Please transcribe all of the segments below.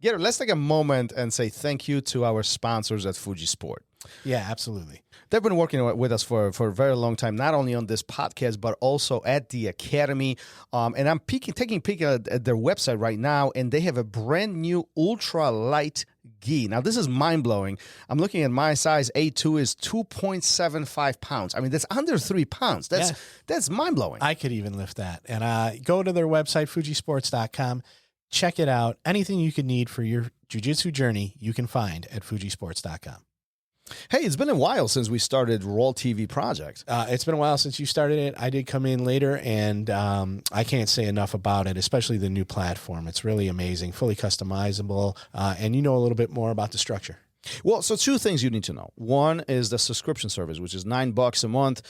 Gary, let's take a moment and say thank you to our sponsors at Fuji Sport. Yeah, absolutely. They've been working with us for a very long time, not only on this podcast, but also at the Academy. And I'm taking a peek at their website right now, and they have a brand new ultra light gi. Now, this is mind-blowing. I'm looking at my size. A2 is 2.75 pounds. I mean, that's under 3 pounds. That's mind-blowing. I could even lift that. And go to their website, fujisports.com. Check it out. Anything you could need for your jiu-jitsu journey, you can find at fujisports.com. Hey, it's been a while since we started RŌL TV project. It's been a while since you started it. I did come in later, and I can't say enough about it, especially the new platform. It's really amazing, fully customizable, and you know a little bit more about the structure. Well, so two things you need to know. One is the subscription service, which is $9 a month.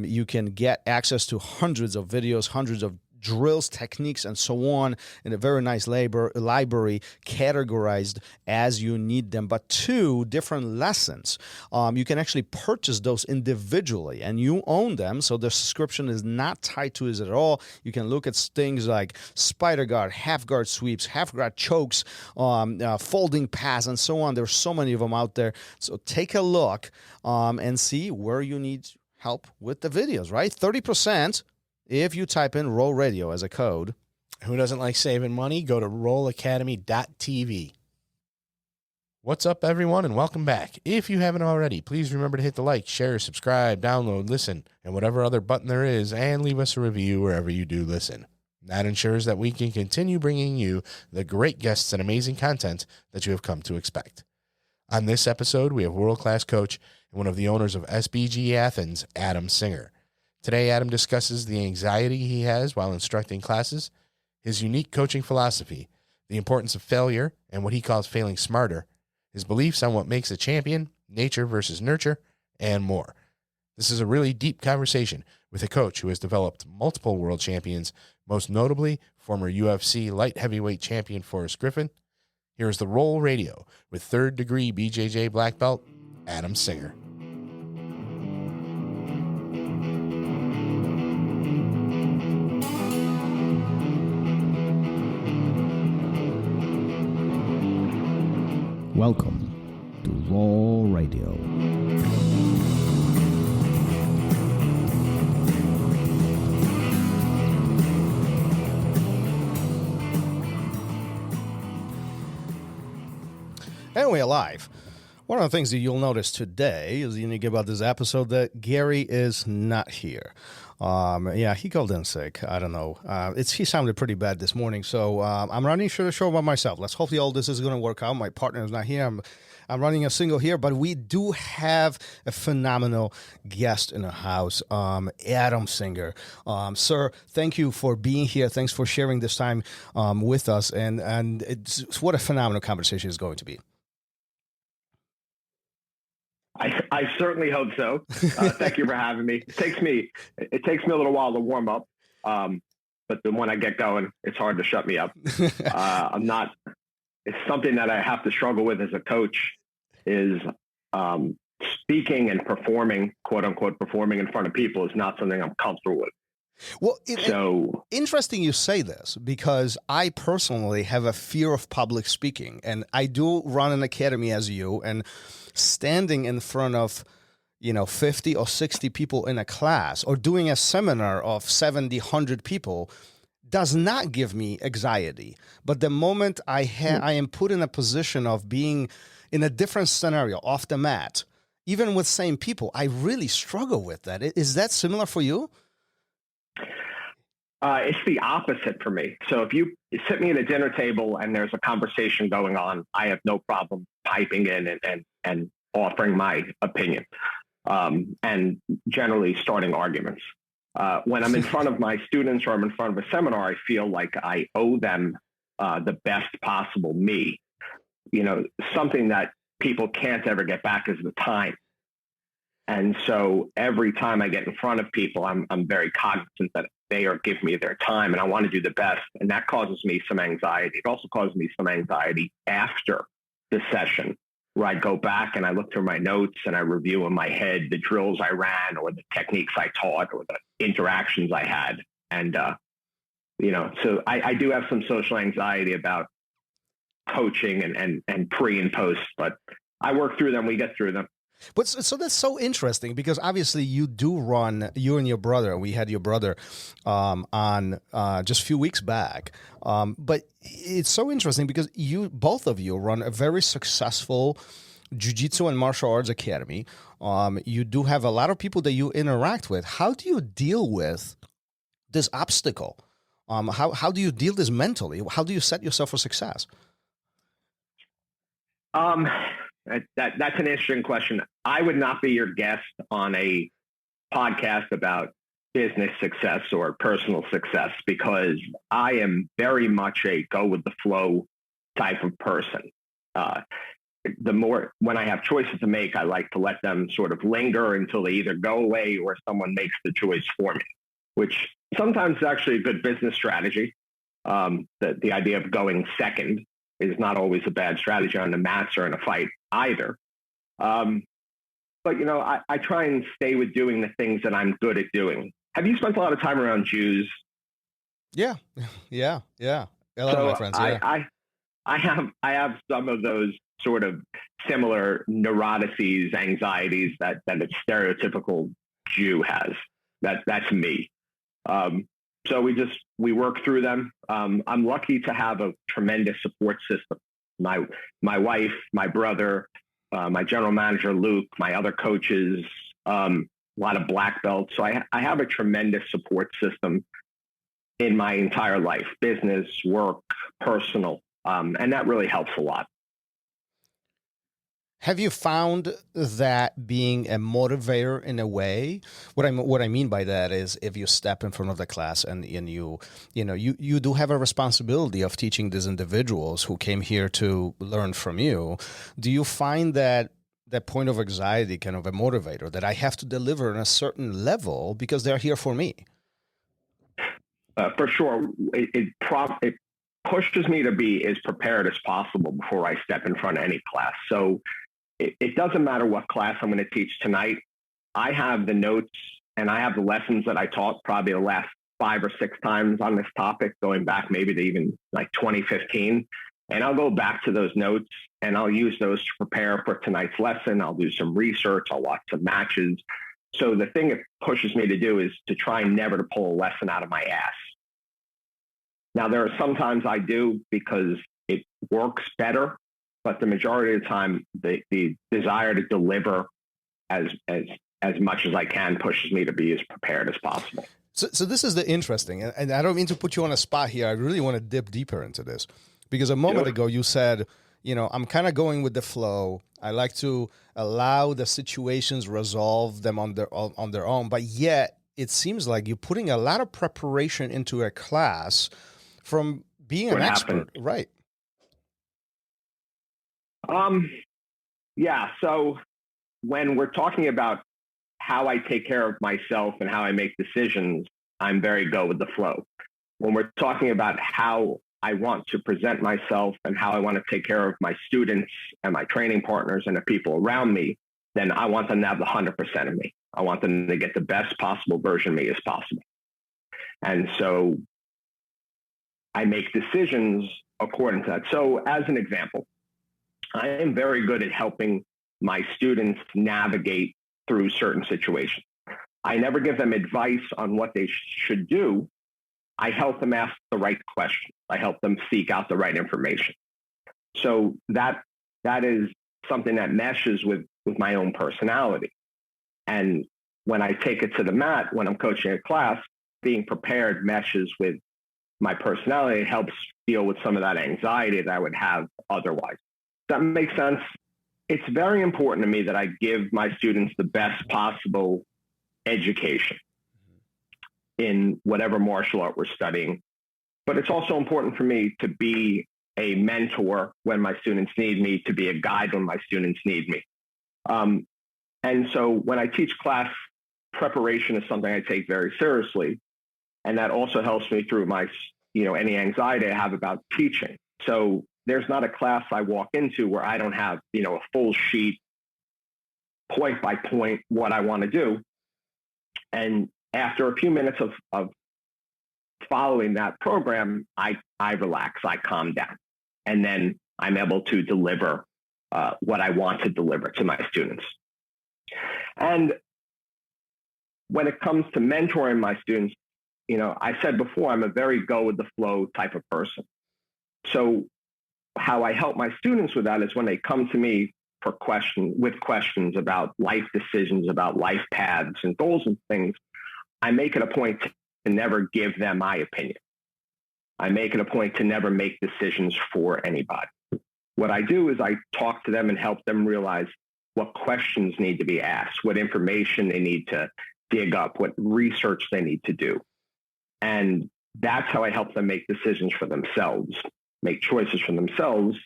You can get access to hundreds of videos, hundreds of drills, techniques, and so on in a very nice library categorized as you need them. But two, different lessons. You can actually purchase those individually and you own them. So the subscription is not tied to it at all. You can look at things like spider guard, half guard sweeps, half guard chokes, folding pass, and so on. There's so many of them out there. So take a look and see where you need help with the videos, right? 30%. If you type in RŌL Radio as a code. Who doesn't like saving money? Go to RŌLAcademy.tv. What's up, everyone, and welcome back. If you haven't already, please remember to hit the like, share, subscribe, download, listen, and whatever other button there is, and leave us a review wherever you do listen. That ensures that we can continue bringing you the great guests and amazing content that you have come to expect. On this episode, we have world-class coach and one of the owners of SBG Athens, Adam Singer. Today, Adam discusses the anxiety he has while instructing classes, his unique coaching philosophy, the importance of failure and what he calls failing smarter, his beliefs on what makes a champion, nature versus nurture, and more. This is a really deep conversation with a coach who has developed multiple world champions, most notably former UFC light heavyweight champion Forrest Griffin. Here is the RŌL Radio with third-degree BJJ black belt, Adam Singer. Welcome to RŌL Radio. And we're live. One of the things that you'll notice today is unique about this episode that Gary is not here. He called in sick. I don't know. He sounded pretty bad this morning, so I'm running the show by myself. Hopefully all this is going to work out. My partner is not here. I'm running a single here, but we do have a phenomenal guest in the house, Adam Singer. Sir, thank you for being here. Thanks for sharing this time with us, and it's what a phenomenal conversation is going to be. I certainly hope so. Thank you for having me. It takes me a little while to warm up, but then when I get going, it's hard to shut me up. It's something that I have to struggle with as a coach is speaking and performing, quote unquote, performing in front of people is not something I'm comfortable with. Well, interesting you say this, because I personally have a fear of public speaking, and I do run an academy as you, and standing in front of 50 or 60 people in a class or doing a seminar of 70, 100 people does not give me anxiety. But the moment I am put in a position of being in a different scenario off the mat, even with same people, I really struggle with that. Is that similar for you? It's the opposite for me. So if you sit me at a dinner table and there's a conversation going on, I have no problem piping in and offering my opinion, and generally starting arguments. When I'm in front of my students or I'm in front of a seminar, I feel like I owe them the best possible me. Something that people can't ever get back is the time. And so every time I get in front of people, I'm very cognizant that they are giving me their time and I want to do the best. And that causes me some anxiety. It also causes me some anxiety after the session, where I go back and I look through my notes and I review in my head the drills I ran or the techniques I taught or the interactions I had. And, so I do have some social anxiety about coaching and pre and post, but I work through them. We get through them. But so that's so interesting because obviously you do run, you and your brother, we had your brother on just a few weeks back. But it's so interesting because both of you run a very successful Jiu-Jitsu and martial arts academy. You do have a lot of people that you interact with. How do you deal with this obstacle? How do you deal this mentally? How do you set yourself for success? That's an interesting question. I would not be your guest on a podcast about business success or personal success because I am very much a go with the flow type of person. When I have choices to make, I like to let them sort of linger until they either go away or someone makes the choice for me, which sometimes is actually a good business strategy. The idea of going second is not always a bad strategy on the mats or in a fight either. But, I try and stay with doing the things that I'm good at doing. Have you spent a lot of time around Jews? Yeah. A lot of my friends, yeah. I have some of those sort of similar neuroses, anxieties that a stereotypical Jew has. That's me. So we work through them. I'm lucky to have a tremendous support system. My wife, my brother, my general manager, Luke, my other coaches, a lot of black belts. So I have a tremendous support system in my entire life, business, work, personal. And that really helps a lot. Have you found that being a motivator in a way? What I mean by that is if you step in front of the class and you do have a responsibility of teaching these individuals who came here to learn from you. Do you find that point of anxiety kind of a motivator that I have to deliver on a certain level because they're here for me? For sure. It pushes me to be as prepared as possible before I step in front of any class. So it doesn't matter what class I'm going to teach tonight. I have the notes and I have the lessons that I taught probably the last 5 or 6 times on this topic, going back maybe to even like 2015. And I'll go back to those notes and I'll use those to prepare for tonight's lesson. I'll do some research. I'll watch some matches. So the thing it pushes me to do is to try never to pull a lesson out of my ass. Now, there are sometimes I do because it works better. But the majority of the time, the desire to deliver as much as I can pushes me to be as prepared as possible. So this is the interesting, and I don't mean to put you on a spot here. I really want to dip deeper into this because a moment ago you said, I'm kind of going with the flow. I like to allow the situations resolve them on their own, but yet it seems like you're putting a lot of preparation into a class from being an expert, right? Yeah. So when we're talking about how I take care of myself and how I make decisions, I'm very go with the flow. When we're talking about how I want to present myself and how I want to take care of my students and my training partners and the people around me, then I want them to have the 100% of me. I want them to get the best possible version of me as possible. And so I make decisions according to that. So as an example, I am very good at helping my students navigate through certain situations. I never give them advice on what they should do. I help them ask the right questions. I help them seek out the right information. So that is something that meshes with my own personality. And when I take it to the mat, when I'm coaching a class, being prepared meshes with my personality. It helps deal with some of that anxiety that I would have otherwise. Does that make sense? It's very important to me that I give my students the best possible education in whatever martial art we're studying. But it's also important for me to be a mentor when my students need me, to be a guide when my students need me. And so when I teach class, preparation is something I take very seriously. And that also helps me through my, any anxiety I have about teaching. So there's not a class I walk into where I don't have, a full sheet, point by point, what I want to do. And after a few minutes of following that program, I relax, I calm down. And then I'm able to deliver what I want to deliver to my students. And when it comes to mentoring my students, I said before, I'm a very go with the flow type of person. So how I help my students with that is when they come to me with questions about life decisions, about life paths and goals and things, I make it a point to never give them my opinion. I make it a point to never make decisions for anybody. What I do is I talk to them and help them realize what questions need to be asked, what information they need to dig up, what research they need to do. And that's how I help them make decisions for themselves, make choices for themselves,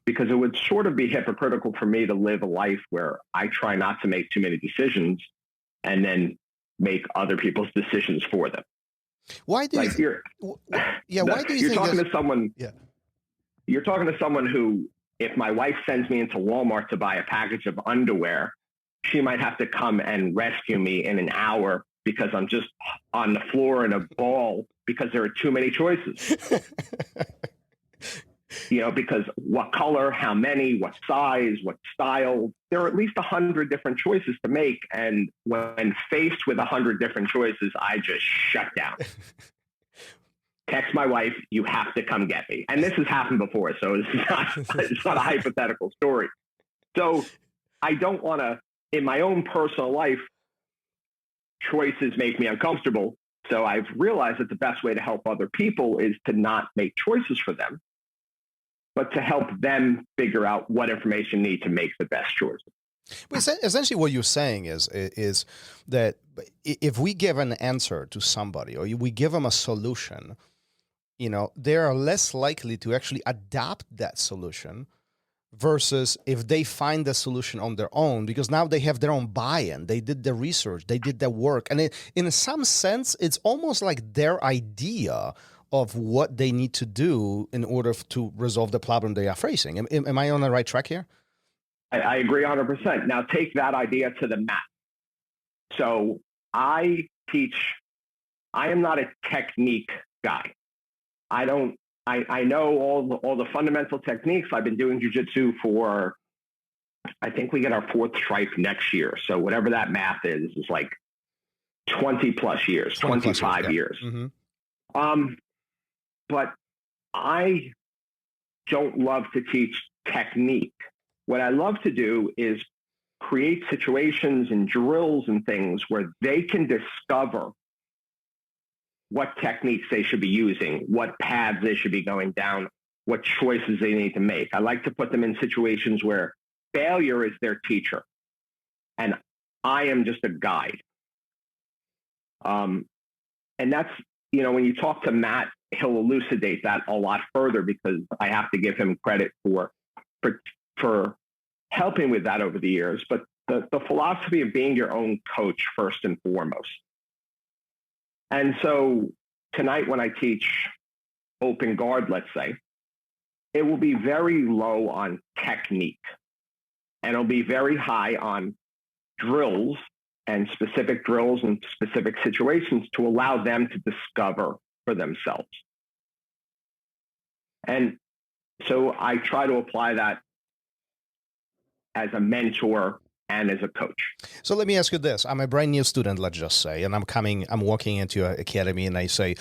because it would sort of be hypocritical for me to live a life where I try not to make too many decisions and then make other people's decisions for them. Why do like you? Why do you you're think talking to someone? Yeah. You're talking to someone who, if my wife sends me into Walmart to buy a package of underwear, she might have to come and rescue me in an hour because I'm just on the floor in a ball because there are too many choices. Because what color, how many, what size, what style, there are at least 100 different choices to make. And when faced with 100 different choices, I just shut down. Text my wife, you have to come get me. And this has happened before, so it's not a hypothetical story. So I don't want to, in my own personal life, choices make me uncomfortable. So I've realized that the best way to help other people is to not make choices for them, but to help them figure out what information they need to make the best choices. But essentially what you're saying is that if we give an answer to somebody or we give them a solution, they are less likely to actually adopt that solution versus if they find the solution on their own, because now they have their own buy-in. They did the research, they did the work. And in some sense, it's almost like their idea of what they need to do in order to resolve the problem they are facing. Am I on the right track here? I agree 100%. Now take that idea to the mat. So I am not a technique guy. I know all the fundamental techniques. I've been doing jiu-jitsu for, I think we get our 4th stripe next year. So whatever that math is like 20 plus years, 25 years. Mm-hmm. But I don't love to teach technique. What I love to do is create situations and drills and things where they can discover what techniques they should be using, what paths they should be going down, what choices they need to make. I like to put them in situations where failure is their teacher and I am just a guide. And that's, when you talk to Matt, he'll elucidate that a lot further because I have to give him credit for helping with that over the years. But the philosophy of being your own coach first and foremost. And so tonight when I teach open guard, let's say, it will be very low on technique and it'll be very high on drills and specific situations to allow them to discover for themselves. And so I try to apply that as a mentor and as a coach. So let me ask you this. I'm a brand new student, let's just say, and I'm walking into your academy and I say,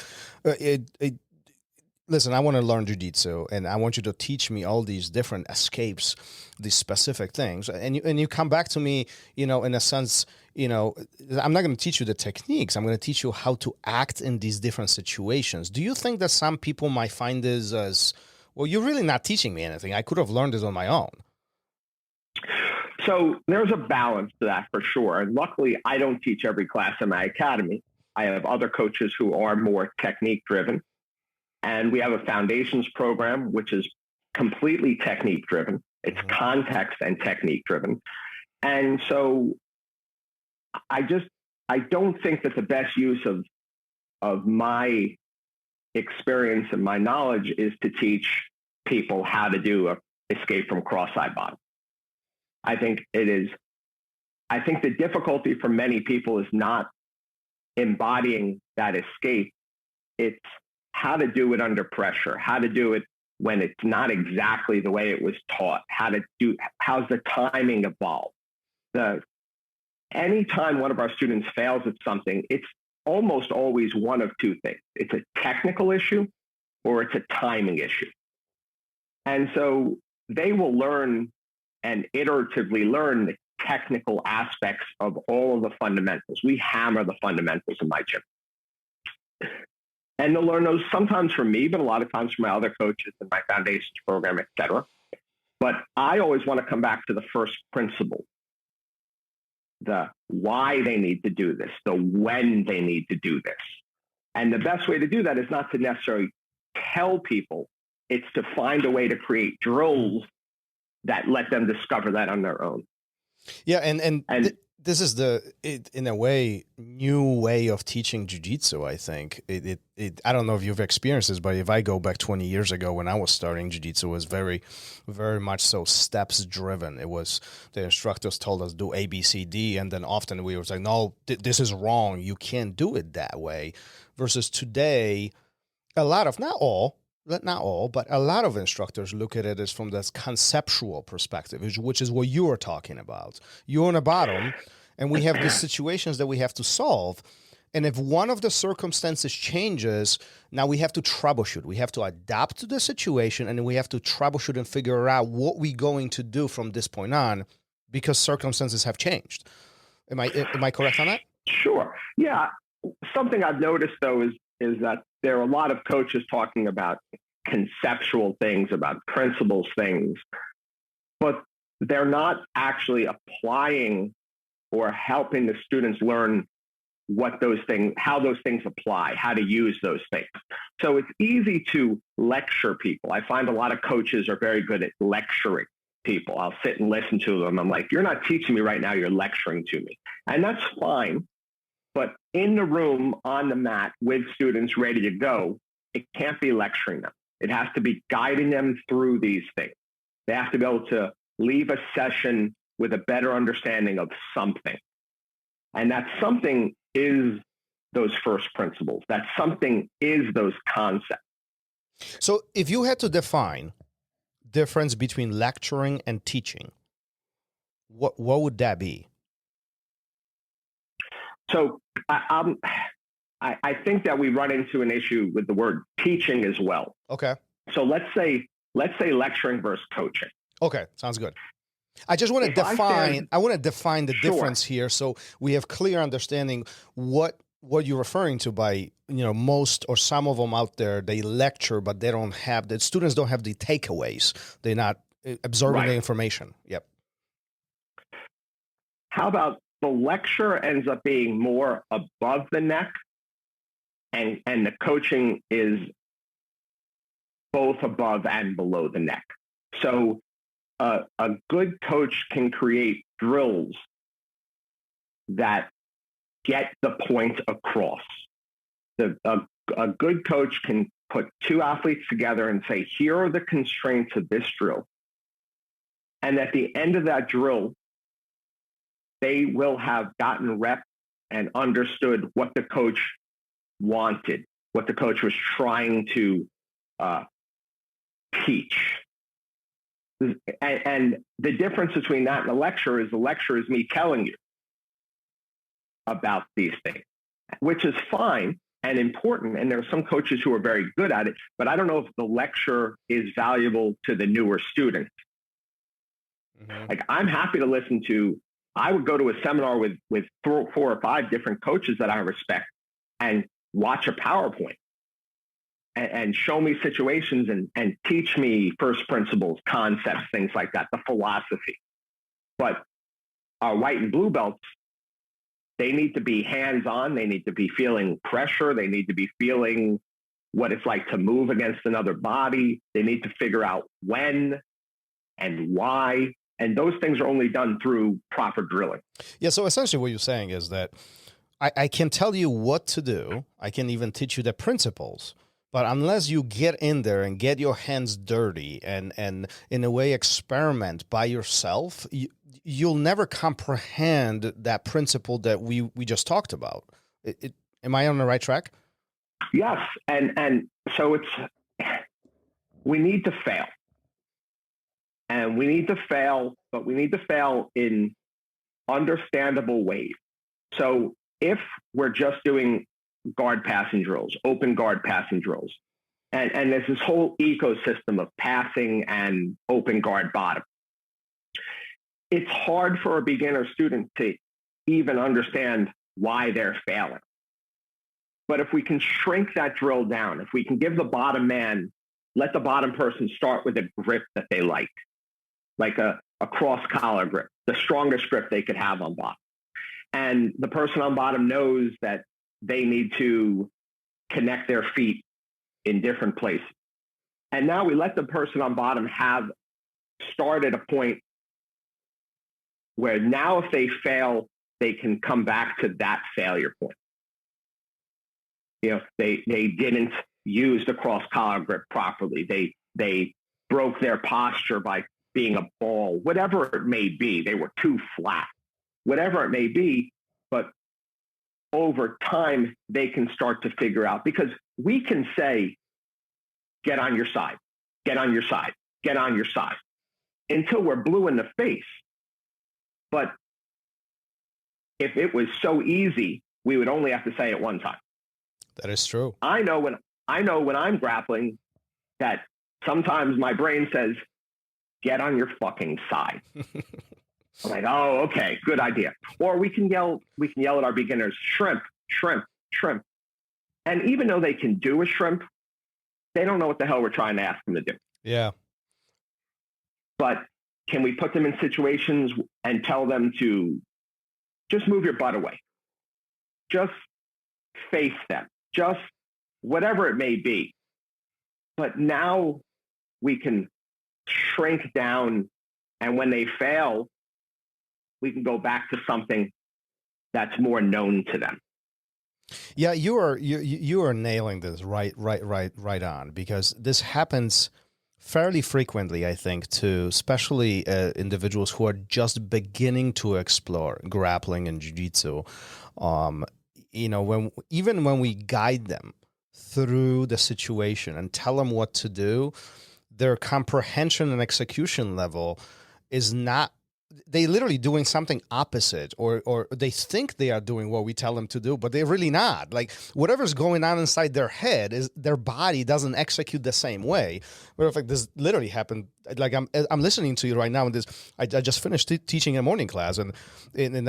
listen, I want to learn jiu-jitsu and I want you to teach me all these different escapes, these specific things. And you come back to me, in a sense, I'm not going to teach you the techniques. I'm going to teach you how to act in these different situations. Do you think that some people might find this as, well, you're really not teaching me anything. I could have learned this on my own. So there's a balance to that for sure. And luckily, I don't teach every class in my academy. I have other coaches who are more technique driven. And we have a foundations program, which is completely technique driven. It's context and technique driven. And so I don't think that the best use of my experience and my knowledge is to teach people how to do a escape from cross-side bottom. I think the difficulty for many people is not embodying that escape. It's how to do it under pressure, how to do it when it's not exactly the way it was taught, how's the timing evolved. Anytime one of our students fails at something, it's almost always one of two things. It's a technical issue or it's a timing issue. And so they will learn and iteratively learn the technical aspects of all of the fundamentals. We hammer the fundamentals in my gym. And they'll learn those sometimes from me, but a lot of times from my other coaches in my foundations program, et cetera. But I always want to come back to the first principle, the why they need to do this, the when they need to do this. And the best way to do that is not to necessarily tell people, it's to find a way to create drills that let them discover that on their own. Yeah, and this is in a way, new way of teaching jiu-jitsu, I think. I don't know if you've experienced this, but if I go back 20 years ago when I was starting, jiu-jitsu was very, very much so steps driven. It was, the instructors told us do A, B, C, D, and then often we were like, no, this is wrong. You can't do it that way. Versus today, a lot of, not all, but a lot of instructors look at it as from this conceptual perspective, which is what you are talking about. You're on a bottom, and we have these situations that we have to solve. And if one of the circumstances changes, now we have to troubleshoot. We have to adapt to the situation, and then we have to troubleshoot and figure out what we're going to do from this point on because circumstances have changed. Am I correct on that? Sure. Yeah. Something I've noticed, though, is that there are a lot of coaches talking about conceptual things, about principles things, but they're not actually applying or helping the students learn how those things apply, how to use those things. So it's easy to lecture people. I find a lot of coaches are very good at lecturing people. I'll sit and listen to them. I'm like, you're not teaching me right now, you're lecturing to me. And that's fine. But in the room, on the mat, with students ready to go, it can't be lecturing them. It has to be guiding them through these things. They have to be able to leave a session with a better understanding of something. And that something is those first principles. That something is those concepts. So if you had to define difference between lecturing and teaching, what would that be? So I think that we run into an issue with the word teaching as well. Okay. So let's say lecturing versus coaching. Okay, sounds good. I just want to define. I want to define the difference here, so we have clear understanding what you're referring to by most or some of them out there. They lecture, but they don't have the students don't have the takeaways. They're not absorbing the information. Yep. How about the lecture ends up being more above the neck, and the coaching is both above and below the neck. So a good coach can create drills that get the point across. A good coach can put two athletes together and say, here are the constraints of this drill. And at the end of that drill, they will have gotten rep and understood what the coach wanted, what the coach was trying to teach. And the difference between that and the lecture is me telling you about these things, which is fine and important. And there are some coaches who are very good at it, but I don't know if the lecture is valuable to the newer students. Mm-hmm. Like, I'm happy to listen to, I would go to a seminar with 4 or 5 different coaches that I respect and watch a PowerPoint and show me situations and teach me first principles, concepts, things like that, the philosophy. But our white and blue belts, they need to be hands-on. They need to be feeling pressure. They need to be feeling what it's like to move against another body. They need to figure out when and why. And those things are only done through proper drilling. Yeah, so essentially what you're saying is that I can tell you what to do. I can even teach you the principles. But unless you get in there and get your hands dirty and in a way experiment by yourself, you'll never comprehend that principle that we just talked about. Am I on the right track? Yes. And so we need to fail. And we need to fail, but we need to fail in understandable ways. So if we're just doing guard passing drills, open guard passing drills, and there's this whole ecosystem of passing and open guard bottom, it's hard for a beginner student to even understand why they're failing. But if we can shrink that drill down, if we can give the bottom man, let the bottom person start with a grip that they like a cross collar grip, the strongest grip they could have on bottom. And the person on bottom knows that they need to connect their feet in different places. And now we let the person on bottom start at a point where now if they fail, they can come back to that failure point. They didn't use the cross collar grip properly. They broke their posture by being a ball, whatever it may be. They were too flat, whatever it may be. But over time, they can start to figure out, because we can say, get on your side, get on your side, get on your side, until we're blue in the face. But if it was so easy, we would only have to say it one time. That is true. I know when I'm grappling that sometimes my brain says, get on your fucking side. I'm like, oh, okay, good idea. Or we can yell at our beginners, shrimp, shrimp, shrimp. And even though they can do a shrimp, they don't know what the hell we're trying to ask them to do. Yeah. But can we put them in situations and tell them to just move your butt away? Just face them. Just whatever it may be. But now we can shrink down, and when they fail, we can go back to something that's more known to them. Yeah, you are nailing this right on, because this happens fairly frequently, I think, to especially individuals who are just beginning to explore grappling and jiu-jitsu. When we guide them through the situation and tell them what to do, their comprehension and execution level is not. They literally doing something opposite, or they think they are doing what we tell them to do, but they're really not. Like, whatever's going on inside their head is their body doesn't execute the same way. But in fact, this literally happened. Like, I'm listening to you right now, and I just finished teaching a morning class, and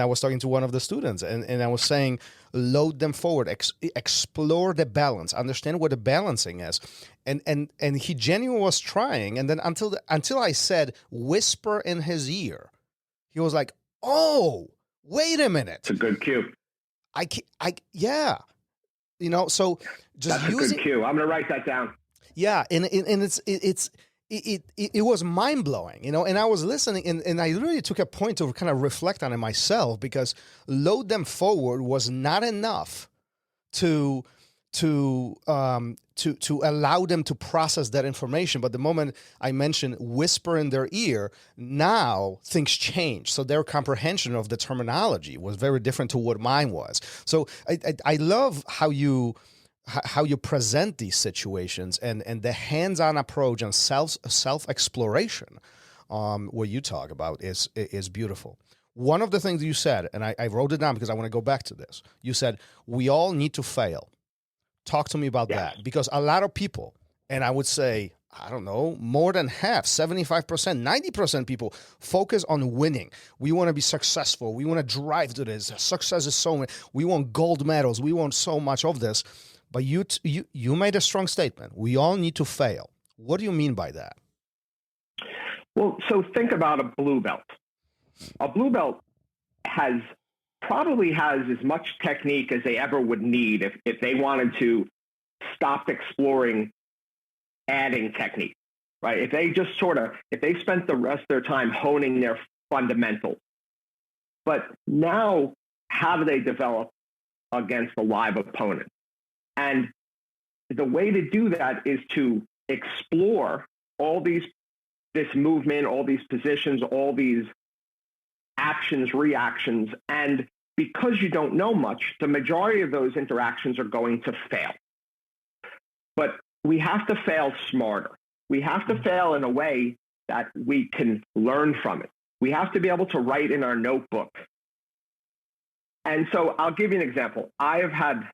I was talking to one of the students, and I was saying, load them forward, explore the balance, understand what the balancing is, and he genuinely was trying, and then until I said, whisper in his ear. He was like, "Oh, wait a minute! It's a good cue." Yeah, So just that's a good cue. I'm gonna write that down. Yeah, and it was mind blowing, And I was listening, and I really took a point to kind of reflect on it myself, because load them forward was not enough to allow them to process that information. But the moment I mentioned whisper in their ear, now things change. So their comprehension of the terminology was very different to what mine was. So I love how you present these situations, and the hands-on approach and self-exploration what you talk about is beautiful. One of the things you said, and I wrote it down because I want to go back to this. You said, we all need to fail. Talk to me about that, because a lot of people, and I would say, I don't know, more than half, 75%, 90% people focus on winning. We want to be successful. We want to drive to this. Success is so much. We want gold medals. We want so much of this. But you made a strong statement. We all need to fail. What do you mean by that? Well, so think about a blue belt. A blue belt probably has as much technique as they ever would need if they wanted to stop exploring adding technique, right? If they spent the rest of their time honing their fundamentals. But now, how do they develop against a live opponent? And the way to do that is to explore this movement, all these positions, all these actions, reactions, and because you don't know much, the majority of those interactions are going to fail. But we have to fail smarter. We have to fail in a way that we can learn from it. We have to be able to write in our notebook. And so I'll give you an example. I have had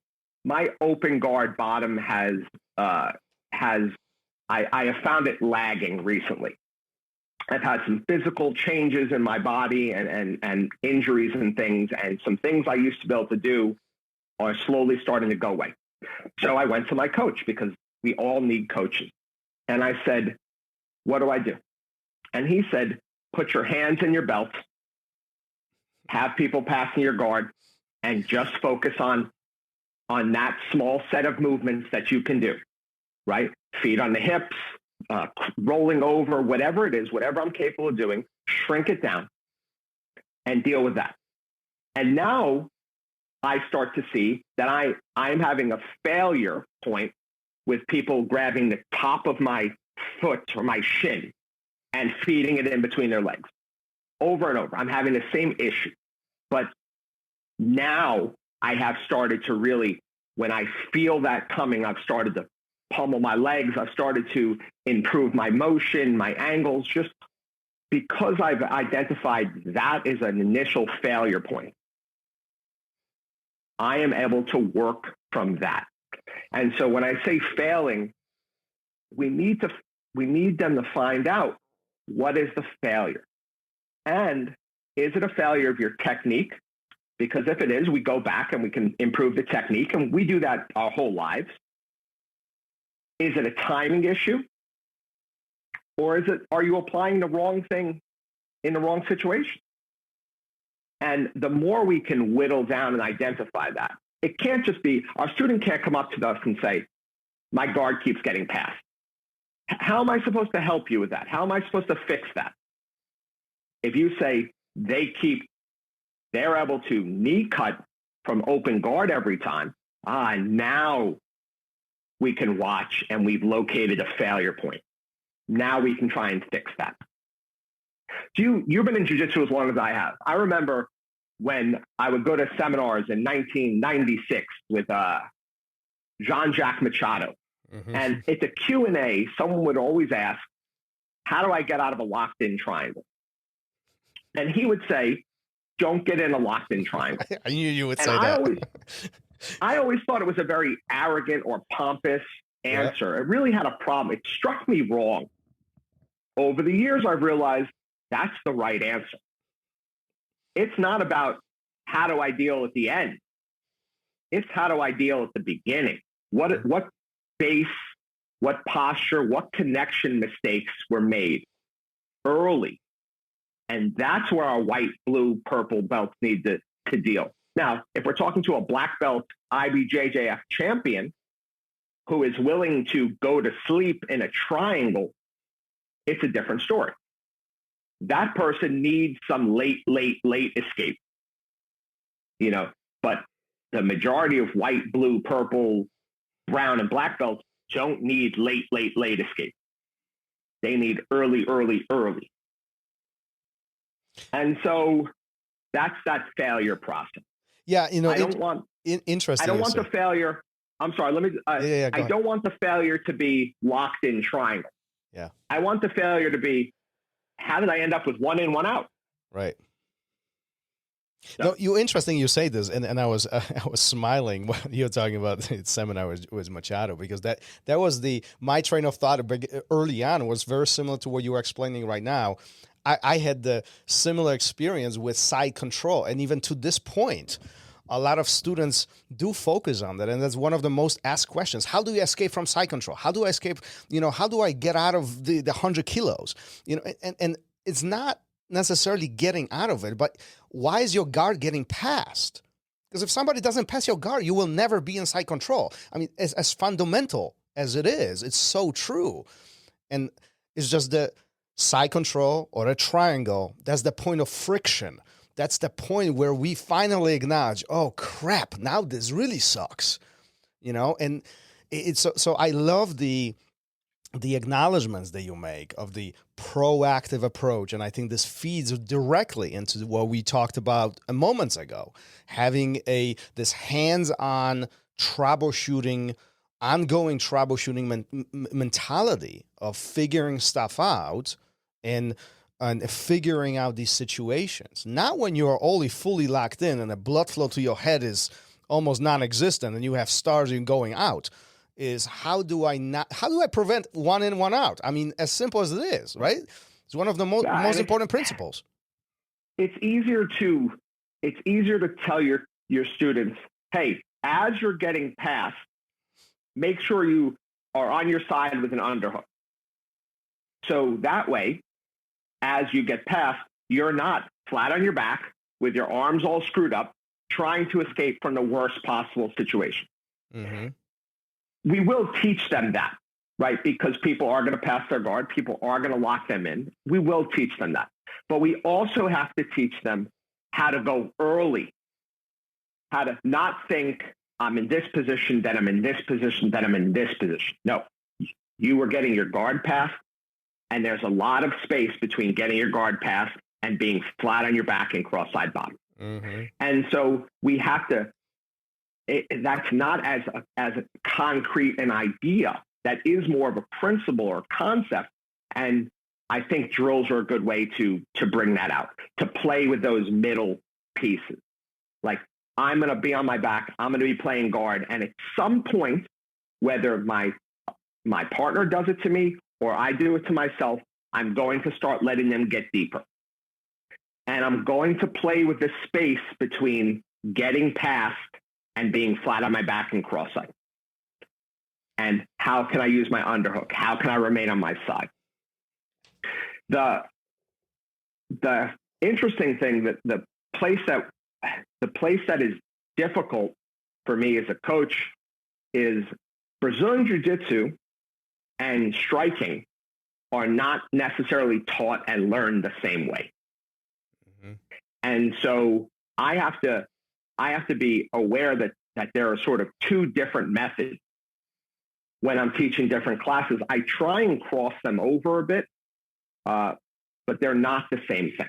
my open guard bottom I have found it lagging recently. I've had some physical changes in my body and injuries and things, and some things I used to be able to do are slowly starting to go away. So I went to my coach, because we all need coaches. And I said, what do I do? And he said, put your hands in your belt, have people passing your guard, and just focus on that small set of movements that you can do, right? Feet on the hips, rolling over, whatever it is, whatever I'm capable of doing, shrink it down and deal with that. And now I start to see that I'm having a failure point with people grabbing the top of my foot or my shin and feeding it in between their legs over and over. I'm having the same issue. But now I have started to really, when I feel that coming, I've started to pummel my legs. I've started to improve my motion, my angles, just because I've identified that is an initial failure point. I am able to work from that. And so when I say failing, we need them to find out, what is the failure? And is it a failure of your technique? Because if it is, we go back and we can improve the technique, and we do that our whole lives. Is it a timing issue? Or are you applying the wrong thing in the wrong situation? And the more we can whittle down and identify that, it can't just be, our student can't come up to us and say, my guard keeps getting passed. How am I supposed to help you with that? How am I supposed to fix that? If you say they're able to knee cut from open guard every time, now we can watch and we've located a failure point. Now we can try and fix that. You've been in jiu-jitsu as long as I have. I remember when I would go to seminars in 1996 with Jean-Jacques Machado. Mm-hmm. And it's a Q&A. Someone would always ask, how do I get out of a locked-in triangle? And he would say, don't get in a locked-in triangle. I knew you would say that. I always thought it was a very arrogant or pompous answer. Yeah. It really had a problem. It struck me wrong. Over the years, I've realized that's the right answer. It's not about how do I deal at the end. It's how do I deal at the beginning. What base, what posture, what connection mistakes were made early. And that's where our white, blue, purple belts need to deal. Now, if we're talking to a black belt IBJJF champion who is willing to go to sleep in a triangle, it's a different story. That person needs some late escape. But the majority of white, blue, purple, brown, and black belts don't need late escape. They need early. And so that's that failure process. Yeah, I don't want interesting. I don't want the failure. I'm sorry. Let me. I don't want the failure to be locked in triangle. Yeah. I want the failure to be, how did I end up with one in, one out? Right. No, interesting you say this, and I was smiling when you were talking about the seminar with Machado, because that was my train of thought early on was very similar to what you were explaining right now. I had the similar experience with side control, and even to this point, a lot of students do focus on that, and that's one of the most asked questions. How do you escape from side control? How do I escape? How do I get out of the 100 kilos? And it's not necessarily getting out of it, but why is your guard getting passed? Because if somebody doesn't pass your guard, you will never be in side control. I mean, as fundamental as it is, it's so true. And it's just the side control or a triangle, that's the point of friction. That's the point where we finally acknowledge, oh crap, now this really sucks. And it's so I love the acknowledgments that you make of the proactive approach. And I think this feeds directly into what we talked about moments ago, having this hands-on troubleshooting, ongoing troubleshooting mentality of figuring stuff out and figuring out these situations. Not when you're only fully locked in and the blood flow to your head is almost non-existent and you have stars in going out. Is how do I prevent one in, one out? I mean, as simple as it is, right? It's one of the most important principles. It's easier to tell your students, hey, as you're getting past, make sure you are on your side with an underhook. So that way, as you get past, you're not flat on your back with your arms all screwed up, trying to escape from the worst possible situation. Mm-hmm. We will teach them that, right? Because people are going to pass their guard. People are going to lock them in. We will teach them that. But we also have to teach them how to go early, how to not think, I'm in this position, then I'm in this position, then I'm in this position. No, you were getting your guard passed, and there's a lot of space between getting your guard passed and being flat on your back and cross-side bottom. Mm-hmm. And so we have to, that's not as a concrete an idea. That is more of a principle or concept. And I think drills are a good way to bring that out, to play with those middle pieces. Like, I'm going to be on my back. I'm going to be playing guard. And at some point, whether my partner does it to me or I do it to myself, I'm going to start letting them get deeper. And I'm going to play with the space between getting past and being flat on my back and cross-side. And how can I use my underhook? How can I remain on my side? The interesting thing, that the place that is difficult for me as a coach is Brazilian Jiu-Jitsu and striking are not necessarily taught and learned the same way. Mm-hmm. And so I have to be aware that there are sort of two different methods when I'm teaching different classes. I try and cross them over a bit, but they're not the same thing.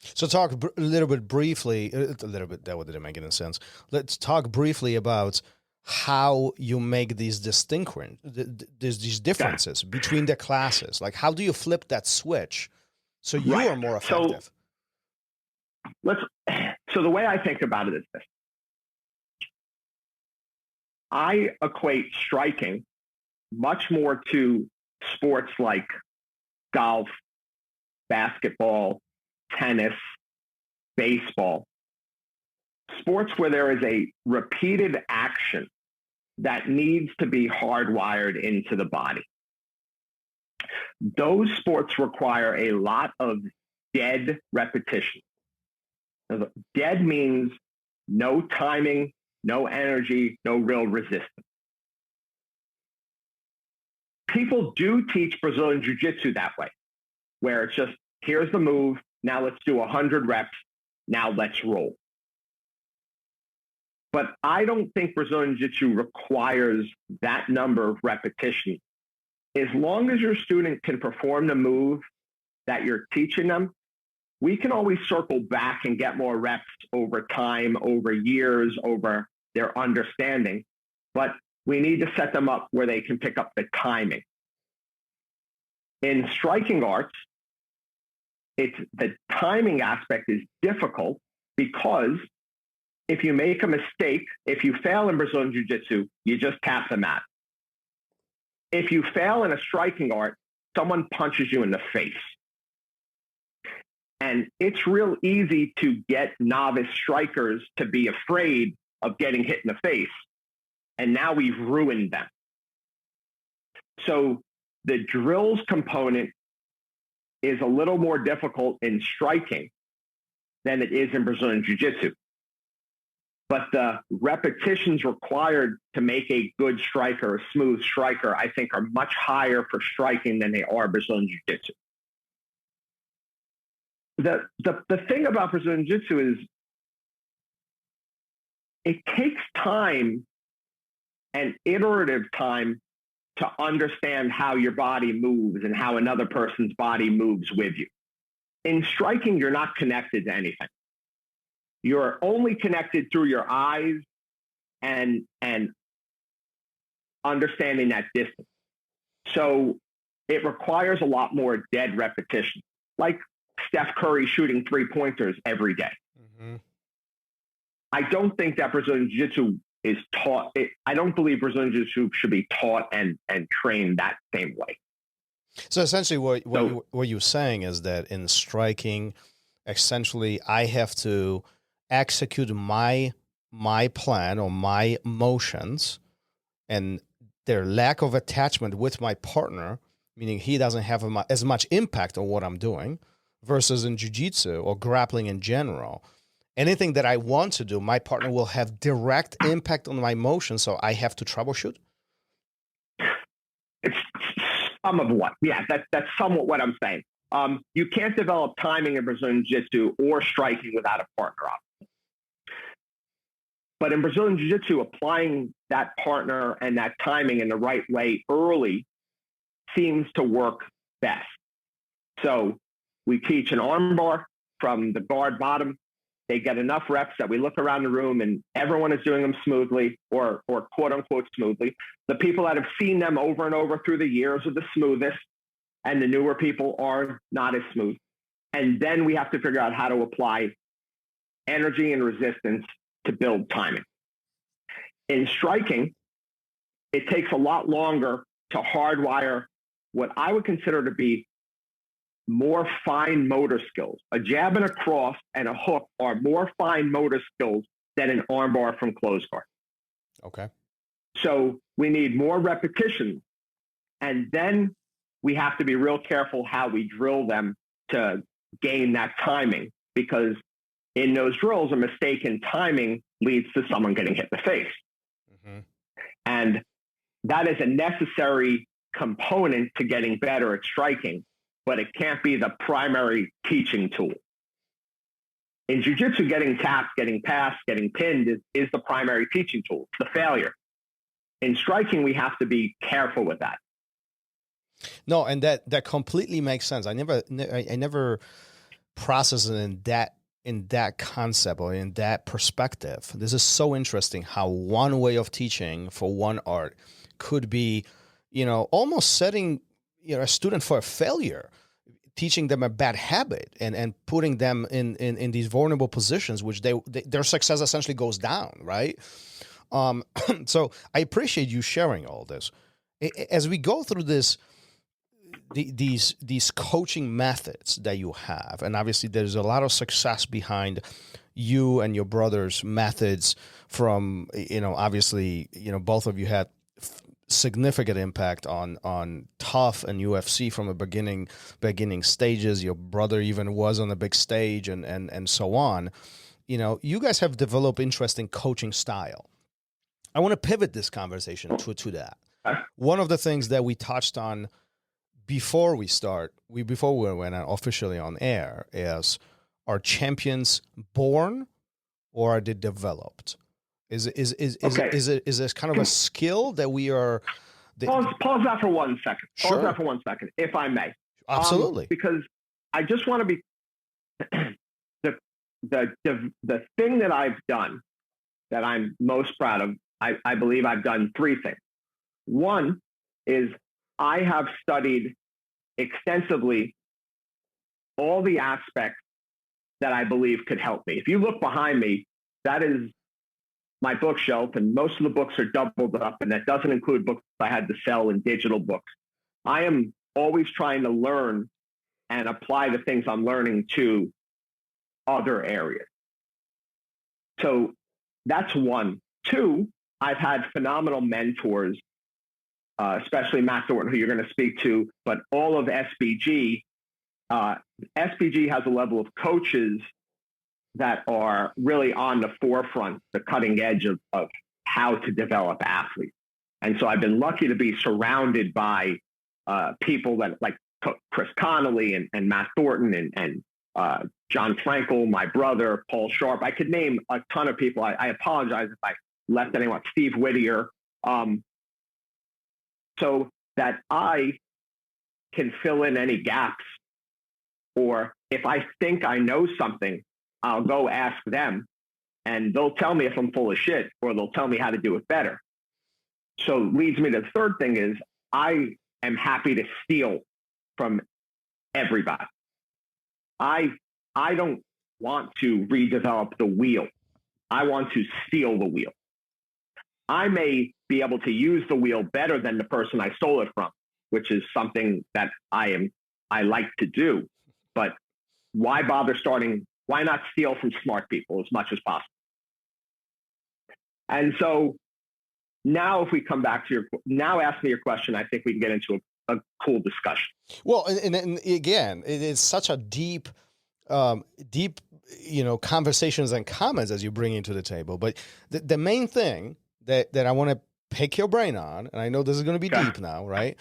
So talk a little bit briefly, that didn't make any sense. Let's talk briefly about how you make these these differences between the classes. Like, how do you flip that switch so you are more effective? So the way I think about it is this. I equate striking much more to sports like golf, basketball, tennis, baseball, sports where there is a repeated action that needs to be hardwired into the body. Those sports require a lot of dead repetition. Dead means no timing, no energy, no real resistance. People do teach Brazilian Jiu-Jitsu that way, where it's just, here's the move, now let's do 100 reps, now let's roll. But I don't think Brazilian Jiu-Jitsu requires that number of repetition. As long as your student can perform the move that you're teaching them, we can always circle back and get more reps over time, over years, over their understanding. But we need to set them up where they can pick up the timing. In striking arts, the timing aspect is difficult because if you make a mistake, if you fail in Brazilian Jiu-Jitsu, you just tap the mat. If you fail in a striking art, someone punches you in the face. And it's real easy to get novice strikers to be afraid of getting hit in the face. And now we've ruined them. So the drills component is a little more difficult in striking than it is in Brazilian Jiu-Jitsu. But the repetitions required to make a good striker, a smooth striker, I think are much higher for striking than they are Brazilian Jiu-Jitsu. The thing about Brazilian Jiu-Jitsu is it takes time and iterative time to understand how your body moves and how another person's body moves with you. In striking, you're not connected to anything. You're only connected through your eyes and understanding that distance. So it requires a lot more dead repetition, like Steph Curry shooting 3-pointers every day. Mm-hmm. I don't think that Brazilian Jiu-Jitsu is taught. I don't believe Brazilian Jiu-Jitsu should be taught and trained that same way. So essentially what you're saying is that in striking, essentially I have to execute my plan or my motions, and their lack of attachment with my partner, meaning he doesn't have as much impact on what I'm doing, versus in jiu-jitsu or grappling in general. Anything that I want to do, my partner will have direct impact on my motion, so I have to troubleshoot? It's some of what. Yeah, that's somewhat what I'm saying. You can't develop timing in Brazilian Jiu-Jitsu or striking without a partner up. But in Brazilian Jiu-Jitsu, applying that partner and that timing in the right way early seems to work best. So we teach an armbar from the guard bottom. They get enough reps that we look around the room and everyone is doing them smoothly or quote unquote smoothly. The people that have seen them over and over through the years are the smoothest, and the newer people are not as smooth. And then we have to figure out how to apply energy and resistance to build timing. In striking, it takes a lot longer to hardwire what I would consider to be more fine motor skills. A jab and a cross and a hook are more fine motor skills than an armbar from close guard. Okay. So we need more repetition, and then we have to be real careful how we drill them to gain that timing, because in those drills, a mistake in timing leads to someone getting hit in the face. Mm-hmm. And that is a necessary component to getting better at striking, but it can't be the primary teaching tool. In jiu-jitsu, getting tapped, getting passed, getting pinned is the primary teaching tool. It's the failure. In striking, we have to be careful with that. No, and that completely makes sense. I never processed it in that concept or in that perspective. This is so interesting how one way of teaching for one art could be, almost setting a student for a failure, teaching them a bad habit and putting them in these vulnerable positions, which their success essentially goes down, right? So I appreciate you sharing all this. As we go through these coaching methods that you have, and obviously there's a lot of success behind you and your brother's methods from, obviously, both of you had significant impact on Tough and UFC from the beginning stages. Your brother even was on a big stage and so on. You guys have developed interesting coaching style. I want to pivot this conversation to that. One of the things that we touched on before we went officially on air is, are champions born or are they developed? Is this kind of a skill that we are? Pause that for 1 second. Sure. Pause that for 1 second, if I may. Absolutely. Because I just want to be the thing that I've done that I'm most proud of. I believe I've done three things. One is I have studied extensively all the aspects that I believe could help me. If you look behind me, that is my bookshelf, and most of the books are doubled up, and that doesn't include books I had to sell in digital books. I am always trying to learn and apply the things I'm learning to other areas. So that's one. Two, I've had phenomenal mentors, especially Matt Thornton, who you're going to speak to, but all of SBG. SBG has a level of coaches that are really on the forefront, the cutting edge of how to develop athletes. And so I've been lucky to be surrounded by people that like Chris Connolly and Matt Thornton and John Frankel, my brother, Paul Sharp. I could name a ton of people. I apologize if I left anyone. Steve Whittier. So that I can fill in any gaps, or if I think I know something, I'll go ask them and they'll tell me if I'm full of shit, or they'll tell me how to do it better. So leads me to the third thing is I am happy to steal from everybody. I don't want to redevelop the wheel. I want to steal the wheel. I may be able to use the wheel better than the person I stole it from, which is something that I like to do. But why bother starting? Why not steal from smart people as much as possible? And so now if we come back to ask me your question, I think we can get into a cool discussion. Well, and again, it is such a deep, conversations and comments as you bring into the table. But the main thing that I want to pick your brain on, and I know this is going to be deep now, right?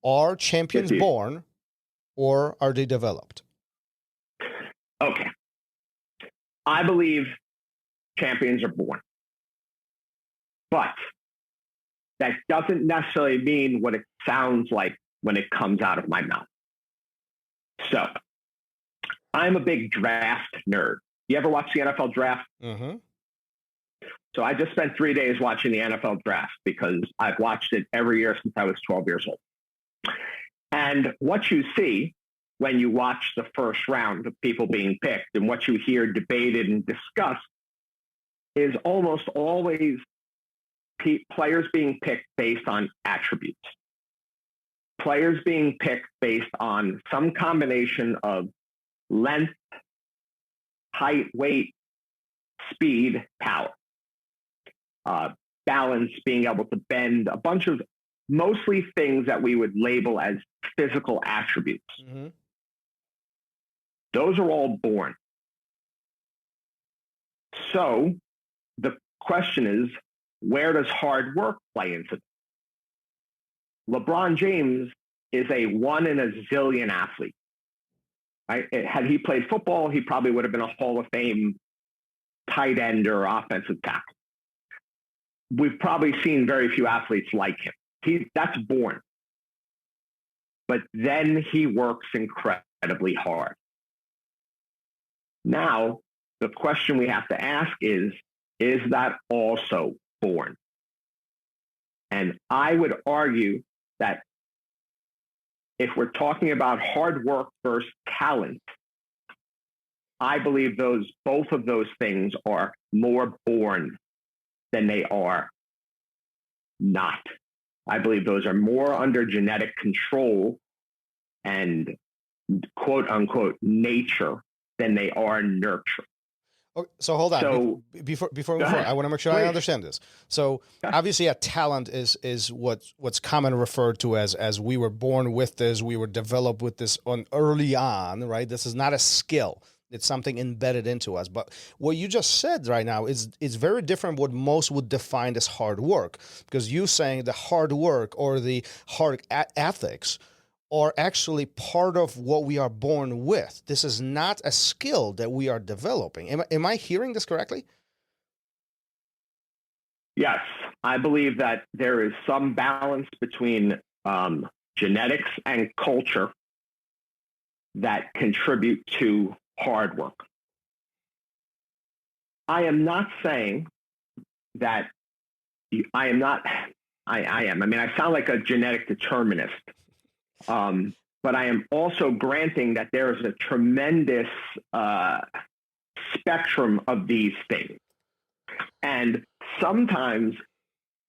Are champions born or are they developed? Okay. I believe champions are born. But that doesn't necessarily mean what it sounds like when it comes out of my mouth. So I'm a big draft nerd. You ever watch the NFL draft? Mm-hmm. So I just spent 3 days watching the NFL draft because I've watched it every year since I was 12 years old. And what you see when you watch the first round of people being picked and what you hear debated and discussed is almost always players being picked based on attributes. Players being picked based on some combination of length, height, weight, speed, power, balance, being able to bend, a bunch of mostly things that we would label as physical attributes. Mm-hmm. Those are all born. So the question is, where does hard work play into it? LeBron James is a 1 in a zillion athlete. Right? Had he played football, he probably would have been a Hall of Fame tight end or offensive tackle. We've probably seen very few athletes like him. That's born. But then he works incredibly hard. Now, the question we have to ask is that also born? And I would argue that if we're talking about hard work versus talent, I believe both of those things are more born than they are not. I believe those are more under genetic control and quote unquote nature than they are nurture. Okay, so hold on. So, before I want to make sure I understand this. So obviously a talent is what's commonly referred to as we were born with this, we were developed with this early on, right? This is not a skill. It's something embedded into us. But what you just said right now is very different what most would define as hard work, because you saying the hard work or the hard ethics are actually part of what we are born with. This is not a skill that we are developing. Am I hearing this correctly? Yes, I believe that there is some balance between genetics and culture that contribute to hard work. I am not saying that I am. I mean, I sound like a genetic determinist. But I am also granting that there is a tremendous spectrum of these things. And sometimes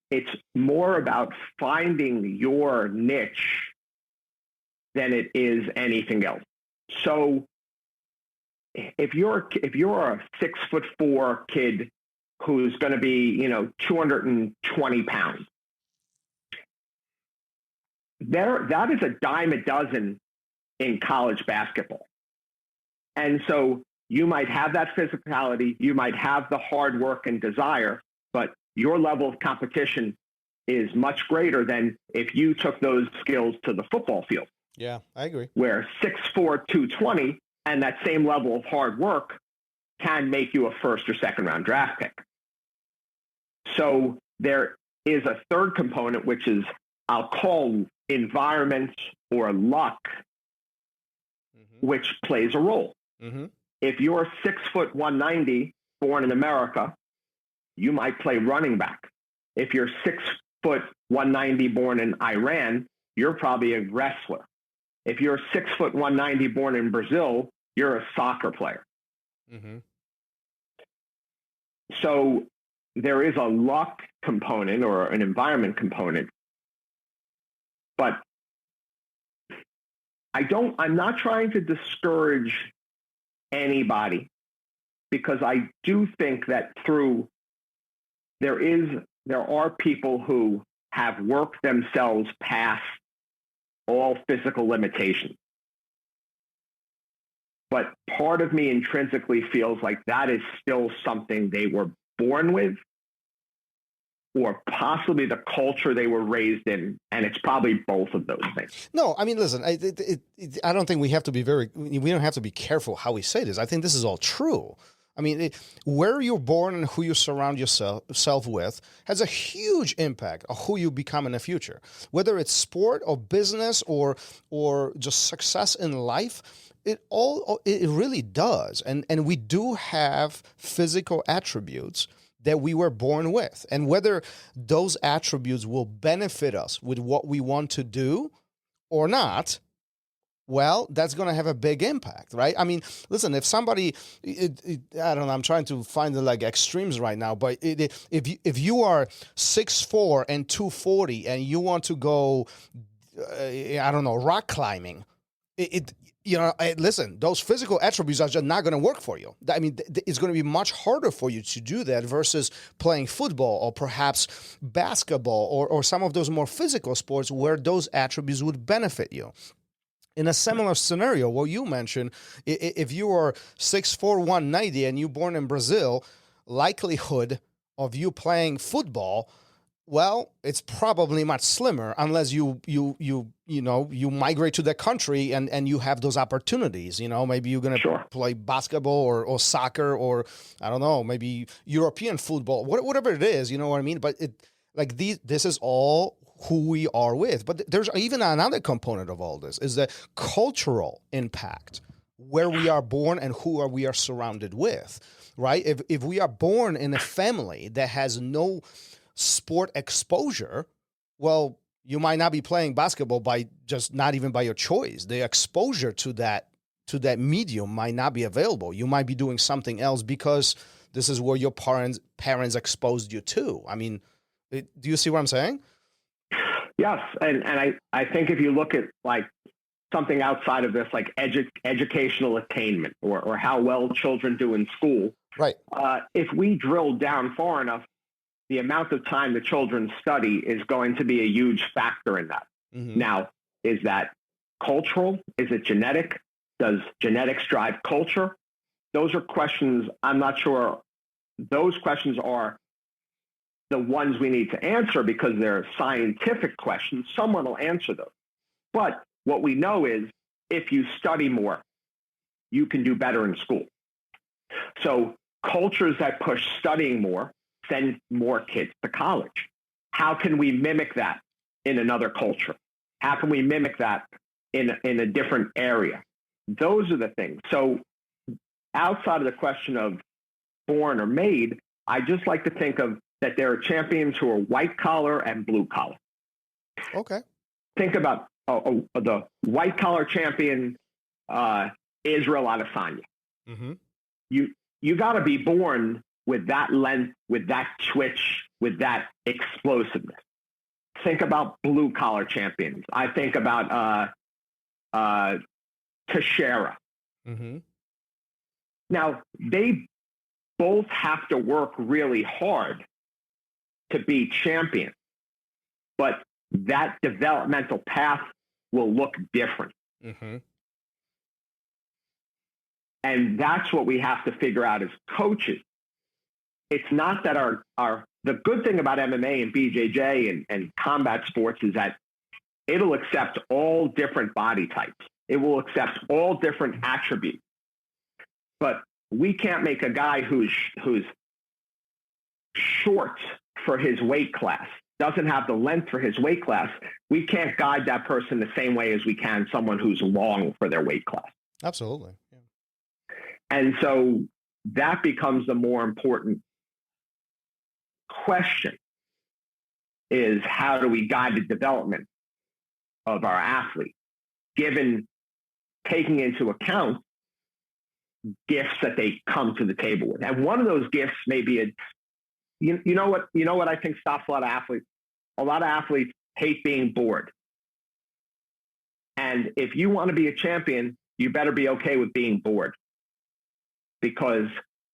it's more about finding your niche than it is anything else. So if you're a 6'4" kid who's going to be, 220 pounds, that is a dime a dozen in college basketball. And so you might have that physicality, you might have the hard work and desire, but your level of competition is much greater than if you took those skills to the football field. Yeah, I agree. Where 6'4", 220 and that same level of hard work can make you a first or second round draft pick. So there is a third component, which is I'll call environment or luck, which plays a role. Mm-hmm. If you're 6', 190, born in America, you might play running back. If you're 6', 190, born in Iran, you're probably a wrestler. If you're 6'1", 190 born in Brazil, you're a soccer player. Mm-hmm. So there is a luck component or an environment component, but I'm not trying to discourage anybody, because I do think that there are people who have worked themselves past all physical limitations. But part of me intrinsically feels like that is still something they were born with, or possibly the culture they were raised in, and it's probably both of those things. No, I mean, listen, I don't think we don't have to be careful how we say this. I think this is all true. I mean, where you're born and who you surround yourself with has a huge impact on who you become in the future. Whether it's sport or business or just success in life, it really does. And we do have physical attributes that we were born with. And whether those attributes will benefit us with what we want to do or not, well, that's going to have a big impact, right? I mean, listen, if somebody, I don't know, I'm trying to find the extremes right now, but if you are 6'4" and 240 and you want to go, I don't know, rock climbing, listen, those physical attributes are just not going to work for you. I mean, it's going to be much harder for you to do that versus playing football or perhaps basketball or some of those more physical sports where those attributes would benefit you. In a similar scenario, what you mentioned, if you are 6'4", 190 and you're born in Brazil, likelihood of you playing football, well, it's probably much slimmer unless you migrate to that country and you have those opportunities. Maybe you're going to play basketball or soccer or, I don't know, maybe European football, whatever it is, you know what I mean? But this is all who we are with. But there's even another component of all this, is the cultural impact, where we are born and who we are surrounded with, right? If we are born in a family that has no sport exposure, well, you might not be playing basketball not even by your choice. The exposure to that medium might not be available. You might be doing something else because this is where your parents exposed you to. I mean, do you see what I'm saying? Yes, and I think if you look at something outside of this, like educational attainment or how well children do in school, right? If we drill down far enough, the amount of time the children study is going to be a huge factor in that. Mm-hmm. Now, is that cultural? Is it genetic? Does genetics drive culture? Those are questions I'm not sure. Those questions are the ones we need to answer because they're scientific questions. Someone will answer those. But what we know is if you study more, you can do better in school. So cultures that push studying more send more kids to college. How can we mimic that in another culture? How can we mimic that in a different area? Those are the things. So outside of the question of born or made, I just like to think of that there are champions who are white collar and blue collar. Okay. Think about the white collar champion, Israel Adesanya. Mm-hmm. You got to be born with that length, with that twitch, with that explosiveness. Think about blue collar champions. I think about Teixeira. Mm-hmm. Now, they both have to work really hard to be champions, but that developmental path will look different. Mm-hmm. And that's what we have to figure out as coaches. It's not that the good thing about MMA and BJJ and combat sports is that it'll accept all different body types. It will accept all different attributes. But we can't make a guy who's short for his weight class, doesn't have the length for his weight class. We can't guide that person the same way as we can someone who's long for their weight class. Absolutely. Yeah. And so that becomes the more important question, is how do we guide the development of our athletes, taking into account gifts that they come to the table with. And one of those gifts may be you know what I think stops a lot of athletes? A lot of athletes hate being bored. And if you want to be a champion, you better be okay with being bored, because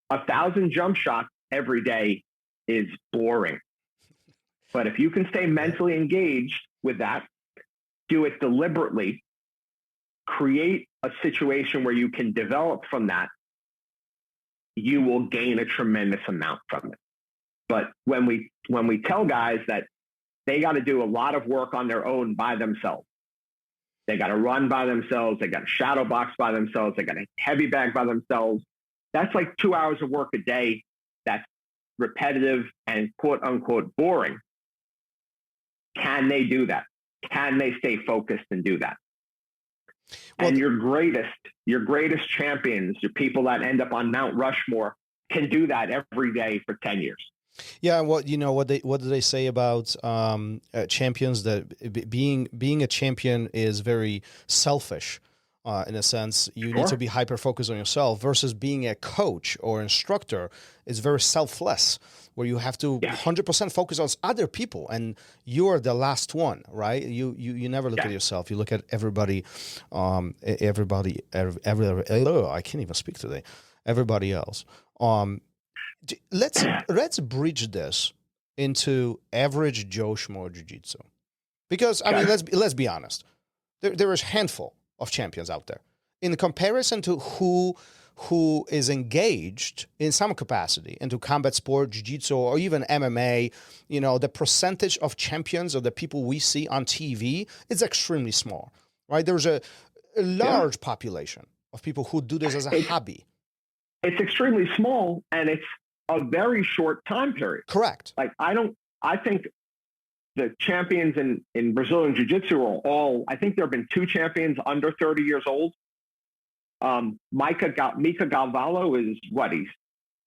1,000 jump shots every day is boring. But if you can stay mentally engaged with that, do it deliberately, create a situation where you can develop from that, you will gain a tremendous amount from it. But when we tell guys that they got to do a lot of work on their own by themselves, they got to run by themselves, they got to shadow box by themselves, they got to heavy bag by themselves, that's like 2 hours of work a day that's repetitive and quote unquote boring. Can they do that? Can they stay focused and do that? Well, and your greatest champions, your people that end up on Mount Rushmore, can do that every day for 10 years. Yeah, what do they say about champions? That being a champion is very selfish. In a sense, you need to be hyper focused on yourself, versus being a coach or instructor is very selfless, where you have to 100% focus on other people, and you're the last one, right? You never look at yourself. You look at everybody. I can't even speak today. Everybody else. Let's bridge this into average Joe Schmo Jiu Jitsu, because I mean, let's be honest. There is a handful of champions out there in comparison to who is engaged in some capacity into combat sport, jiu-jitsu, or even MMA. You know, the percentage of champions of the people we see on TV is extremely small, right? There's a large population of people who do this as a hobby. It's extremely small, and it's a very short time period. Correct. Like, I think the champions in Brazilian Jiu-Jitsu are all, I think there have been 2 champions under 30 years old. Mika Galvalo is what? He's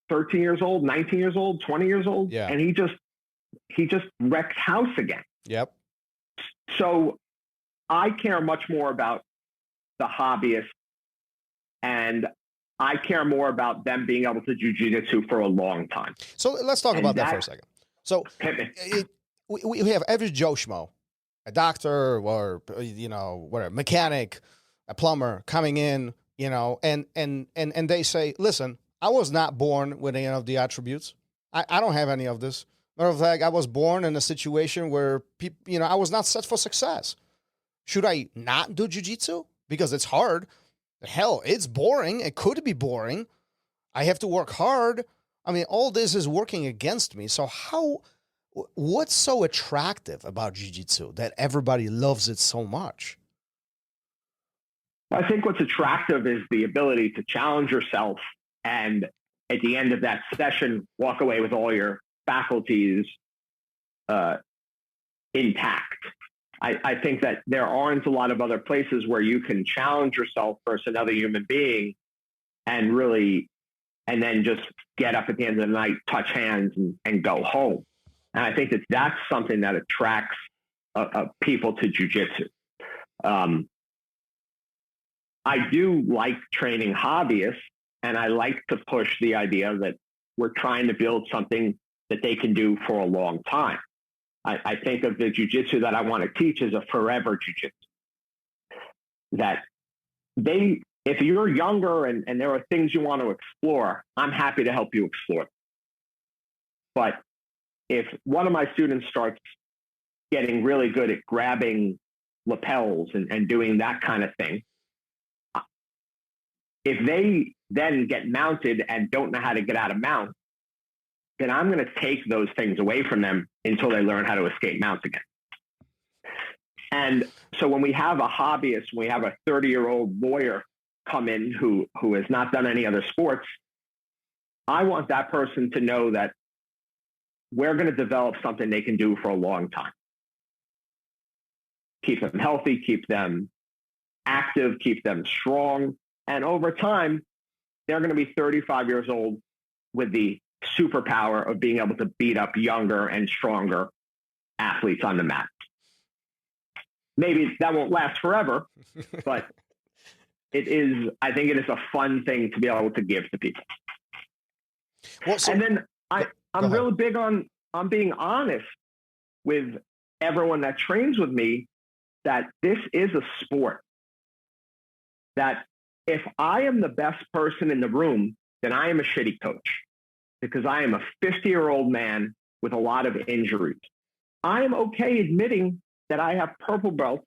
13 years old, 19 years old, 20 years old. Yeah. And he just wrecks house again. Yep. So I care much more about the hobbyists, and I care more about them being able to jiu-jitsu for a long time. So let's talk about that for a second. So we have average Joe Schmo, a doctor or, whatever, mechanic, a plumber coming in, and they say, listen, I was not born with any of the attributes. I don't have any of this. Matter of fact, I was born in a situation where I was not set for success. Should I not do jiu-jitsu? Because it's hard. Hell, it's boring. It could be boring. I have to work hard. I mean, all this is working against me. So what's so attractive about jiu-jitsu that everybody loves it so much? I think what's attractive is the ability to challenge yourself, and at the end of that session, walk away with all your faculties intact. I think that there aren't a lot of other places where you can challenge yourself versus another human being and then just get up at the end of the night, touch hands, and go home. And I think that's something that attracts people to jiu-jitsu. I do like training hobbyists, and I like to push the idea that we're trying to build something that they can do for a long time. I think of the jiu-jitsu that I want to teach as a forever jiu-jitsu. That if you're younger and there are things you want to explore, I'm happy to help you explore. But if one of my students starts getting really good at grabbing lapels and doing that kind of thing, if they then get mounted and don't know how to get out of mount, then I'm going to take those things away from them until they learn how to escape mounts again. And so when we have a hobbyist, when we have a 30-year-old lawyer come in who has not done any other sports, I want that person to know that we're going to develop something they can do for a long time. Keep them healthy, keep them active, keep them strong. And over time, they're going to be 35 years old with the superpower of being able to beat up younger and stronger athletes on the mat. maybe that won't last forever, but I think it is a fun thing to be able to give to people. Well, so, and then I'm really big on being honest with everyone that trains with me that this is a sport. That if I am the best person in the room, then I am a shitty coach because I am a 50-year-old man with a lot of injuries. I am okay admitting that I have purple belts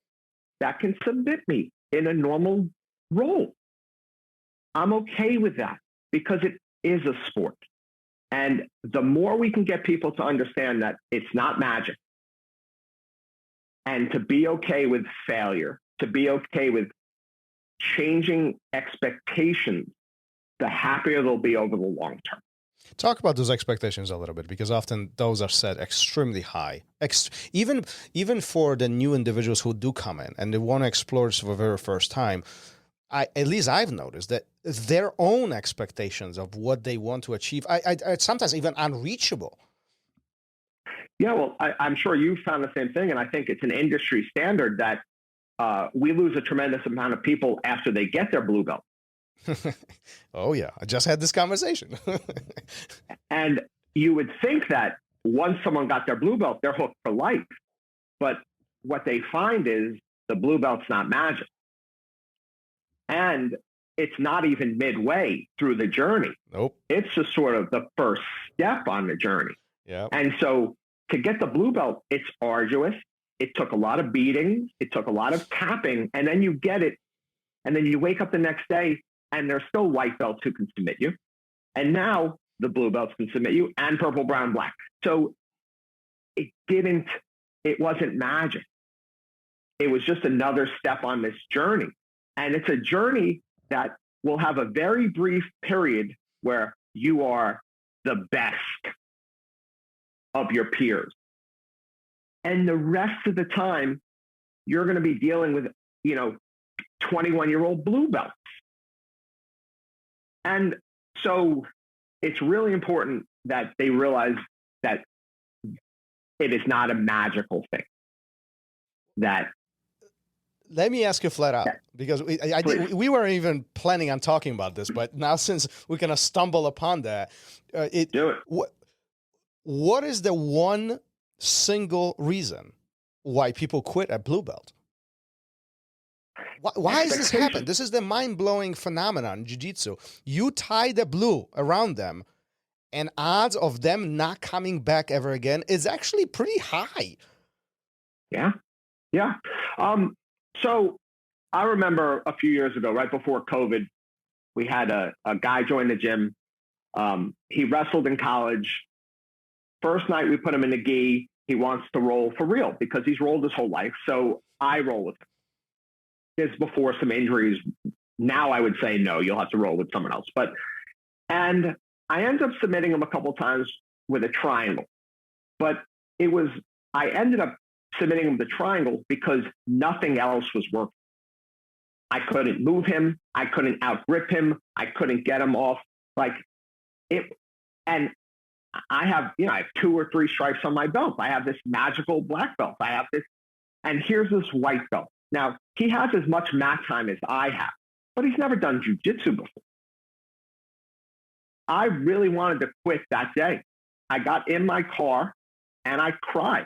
that can submit me in a normal role. I'm okay with that because it is a sport. And the more we can get people to understand that it's not magic and to be okay with failure, to be okay with changing expectations, the happier they'll be over the long term. Talk about those expectations a little bit, because often those are set extremely high. Even for the new individuals who do come in and they want to explore this for the very first time, at least I've noticed that their own expectations of what they want to achieve are sometimes even unreachable. Yeah, well, I'm sure you found the same thing, and I think it's an industry standard that we lose a tremendous amount of people after they get their blue belt. Oh, yeah. I just had this conversation. And you would think that once someone got their blue belt, they're hooked for life. But what they find is the blue belt's not magic. And it's not even midway through the journey. Nope. It's just sort of the first step on the journey. Yeah. And so to get the blue belt, it's arduous. It took a lot of beatings. It took a lot of tapping. And then you get it. And then you wake up the next day and there's still white belts who can submit you. And now the blue belts can submit you, and purple, brown, black. So it wasn't magic. It was just another step on this journey. And it's a journey that will have a very brief period where you are the best of your peers. And the rest of the time, you're going to be dealing with, 21-year-old blue belts. And so it's really important that they realize that it is not a magical thing. Let me ask you flat out, because we weren't even planning on talking about this, but now since we kind of stumble upon that, do it. What is the one single reason why people quit at blue belt? Why has this happened? This is the mind-blowing phenomenon in jiu-jitsu. You tie the blue around them, and odds of them not coming back ever again is actually pretty high. Yeah. Yeah. So I remember a few years ago, right before COVID, we had a guy join the gym. He wrestled in college. First night we put him in the gi. He wants to roll for real because he's rolled his whole life. So I roll with him. This before some injuries. Now I would say, no, you'll have to roll with someone else. And I ended up submitting him a couple times with a triangle, but I ended up submitting him the triangle because nothing else was working. I couldn't move him. I couldn't outgrip him. I couldn't get him off like it. And I have 2 or 3 stripes on my belt. I have this magical black belt. I have this, and here's this white belt. Now, he has as much mat time as I have, but he's never done jiu-jitsu before. I really wanted to quit that day. I got in my car and I cried.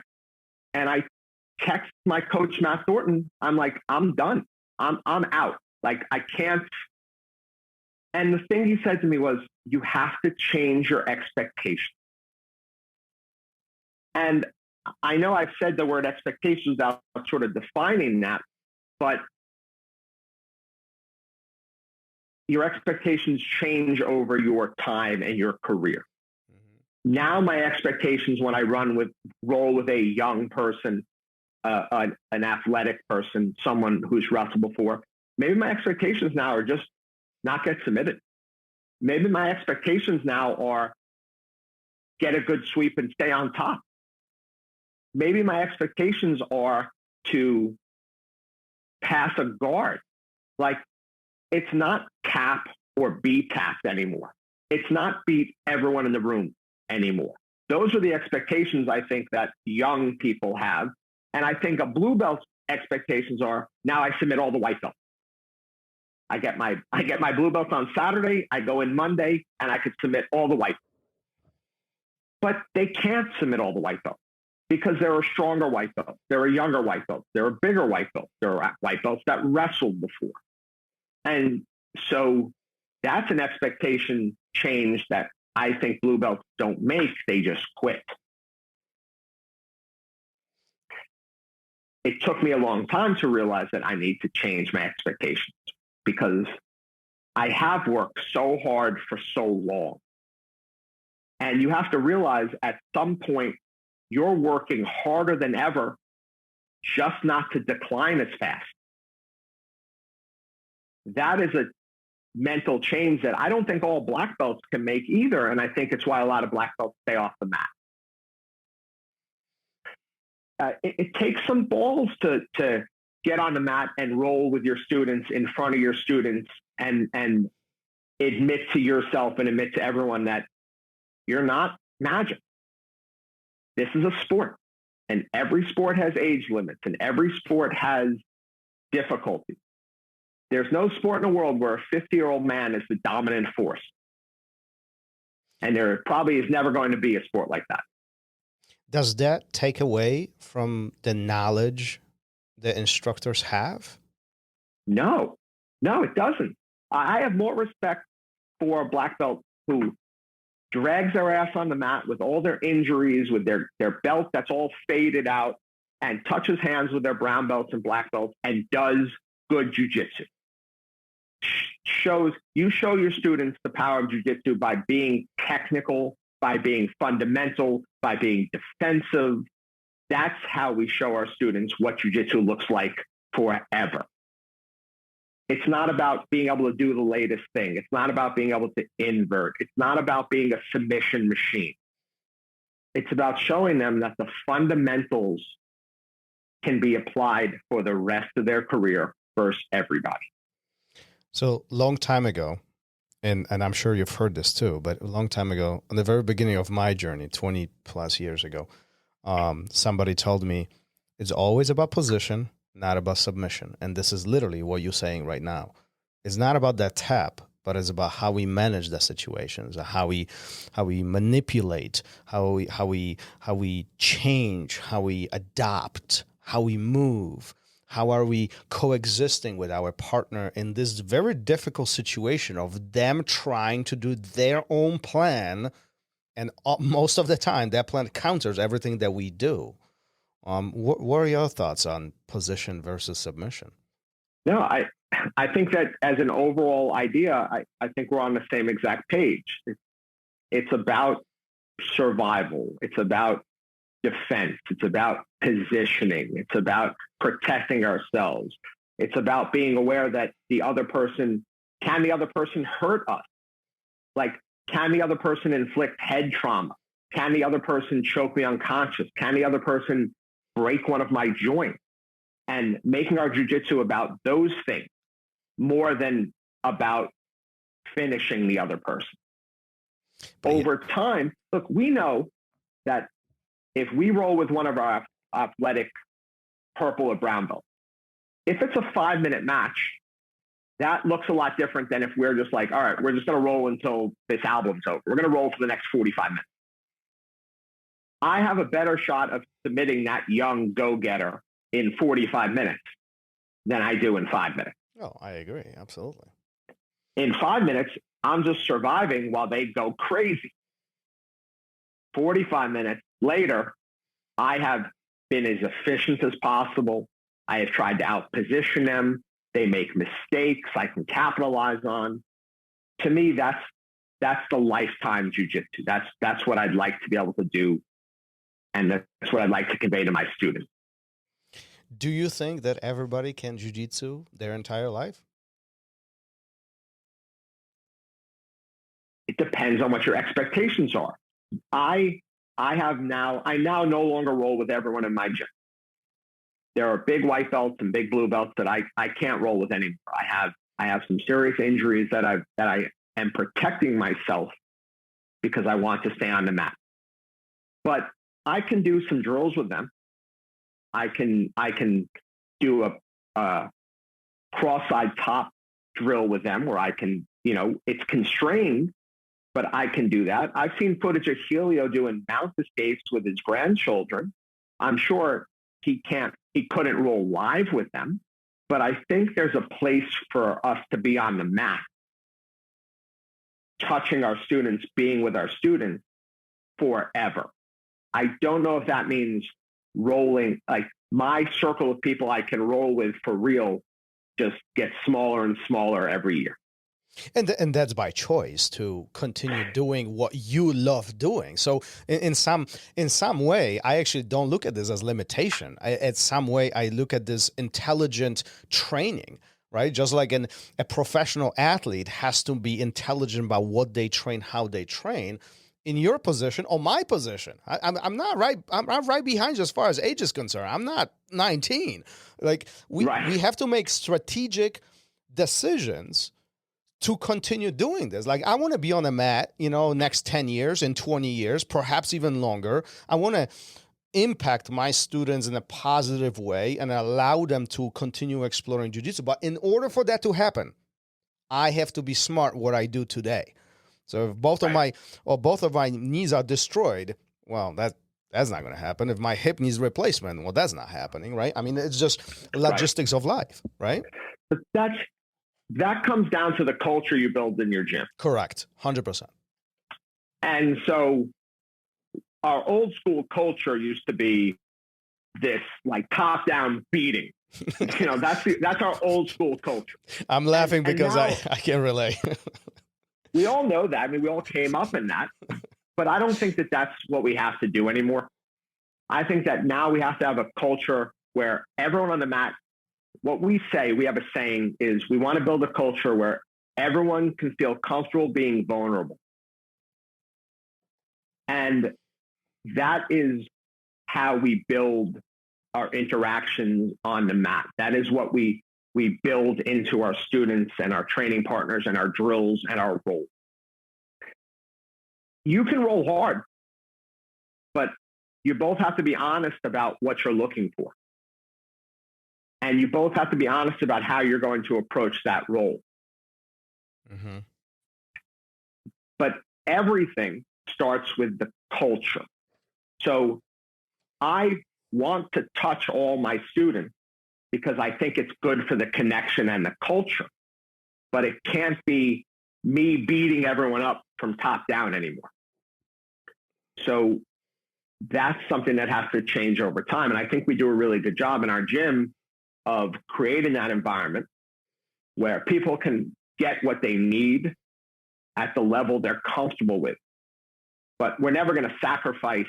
And I text my coach, Matt Thornton. I'm like, I'm done. I'm out. Like, I can't. And the thing he said to me was, you have to change your expectations. And I know I've said the word expectations without sort of defining that, but your expectations change over your time and your career. Mm-hmm. Now my expectations when I roll with a young person, an athletic person, someone who's wrestled before, maybe my expectations now are just not get submitted. Maybe my expectations now are get a good sweep and stay on top. Maybe my expectations are to pass a guard. Like, it's not tap or be tapped anymore. It's not beat everyone in the room anymore. Those are the expectations I think that young people have. And I think a blue belt's expectations are, now I submit all the white belts. I get my blue belts on Saturday, I go in Monday, and I could submit all the white belts. But they can't submit all the white belts because there are stronger white belts, there are younger white belts, there are bigger white belts, there are white belts that wrestled before. And so that's an expectation change that I think blue belts don't make, they just quit. It took me a long time to realize that I need to change my expectations because I have worked so hard for so long. And you have to realize at some point, you're working harder than ever just not to decline as fast. That is a mental change that I don't think all black belts can make either. And I think it's why a lot of black belts stay off the mat. It takes some balls to get on the mat and roll with your students in front of your students and admit to yourself and admit to everyone that you're not magic. This is a sport, and every sport has age limits, and every sport has difficulty. There's no sport in the world where a 50-year-old man is the dominant force. And there probably is never going to be a sport like that. Does that take away from the knowledge the instructors have? No, it doesn't. I have more respect for a black belt who drags their ass on the mat with all their injuries, with their belt that's all faded out, and touches hands with their brown belts and black belts and does good jiu-jitsu. You show your students the power of jiu-jitsu by being technical, by being fundamental, by being defensive. That's how we show our students what jiu-jitsu looks like forever. It's not about being able to do the latest thing. It's not about being able to invert. It's not about being a submission machine. It's about showing them that the fundamentals can be applied for the rest of their career versus everybody. So long time ago, and I'm sure you've heard this too, but a long time ago, in the very beginning of my journey, 20 plus years ago, somebody told me it's always about position, not about submission. And this is literally what you're saying right now. It's not about that tap, but it's about how we manage the situations, how we manipulate, how we change, how we adapt, how we move. How are we coexisting with our partner in this very difficult situation of them trying to do their own plan, and most of the time that plan counters everything that we do. What are your thoughts on position versus submission? No, I think that as an overall idea, I think we're on the same exact page. It's about survival. It's about defense. It's about positioning. It's about protecting ourselves. It's about being aware that the other person hurt us? Like, can the other person inflict head trauma? Can the other person choke me unconscious? Can the other person break one of my joints? And making our jiu-jitsu about those things more than about finishing the other person. Over time, look, we know that if we roll with one of our athletic purple or brown belts, if it's a 5-minute match, that looks a lot different than if we're just like, all right, we're just going to roll until this album's over. We're going to roll for the next 45 minutes. I have a better shot of submitting that young go-getter in 45 minutes than I do in 5 minutes. Oh, I agree. Absolutely. In 5 minutes, I'm just surviving while they go crazy. 45 minutes later, I have been as efficient as possible. I have tried to outposition them. They make mistakes I can capitalize on. To me, that's the lifetime jiu-jitsu. That's what I'd like to be able to do. And that's what I'd like to convey to my students. Do you think that everybody can jiu-jitsu their entire life? It depends on what your expectations are. I now no longer roll with everyone in my gym. There are big white belts and big blue belts that I can't roll with anymore. I have some serious injuries that I am protecting myself because I want to stay on the mat. But I can do some drills with them. I can do a cross-side top drill with them where I can, it's constrained, but I can do that. I've seen footage of Helio doing mount escapes with his grandchildren. I'm sure he couldn't roll live with them, but I think there's a place for us to be on the mat, touching our students, being with our students forever. I don't know if that means rolling, like my circle of people I can roll with for real just gets smaller and smaller every year. And that's by choice to continue doing what you love doing. So in some way, I actually don't look at this as limitation. In some way, I look at this intelligent training, right? Just like a professional athlete has to be intelligent about what they train, how they train. In your position or my position, I'm not right. I'm right behind you as far as age is concerned. I'm not 19. Like we have to make strategic decisions to continue doing this. Like I want to be on the mat, next 10 years and 20 years, perhaps even longer. I want to impact my students in a positive way and allow them to continue exploring jiu-jitsu. But in order for that to happen, I have to be smart what I do today. So if both of my knees are destroyed, well, that's not going to happen. If my hip needs replacement, well, that's not happening, right? I mean, it's just logistics of life, right? But that comes down to the culture you build in your gym. Correct, 100%. And so our old school culture used to be this like top down beating. That's our old school culture. I'm laughing because now, I can relate. We all know that. I mean, we all came up in that, but I don't think that that's what we have to do anymore. I think that now we have to have a culture where everyone on the mat, what we have a saying is we want to build a culture where everyone can feel comfortable being vulnerable. And that is how we build our interactions on the mat. That is what we build into our students and our training partners and our drills and our roll. You can roll hard, but you both have to be honest about what you're looking for. And you both have to be honest about how you're going to approach that roll. Mm-hmm. But everything starts with the culture. So I want to touch all my students because I think it's good for the connection and the culture. But it can't be me beating everyone up from top down anymore. So that's something that has to change over time. And I think we do a really good job in our gym of creating that environment where people can get what they need at the level they're comfortable with. But we're never going to sacrifice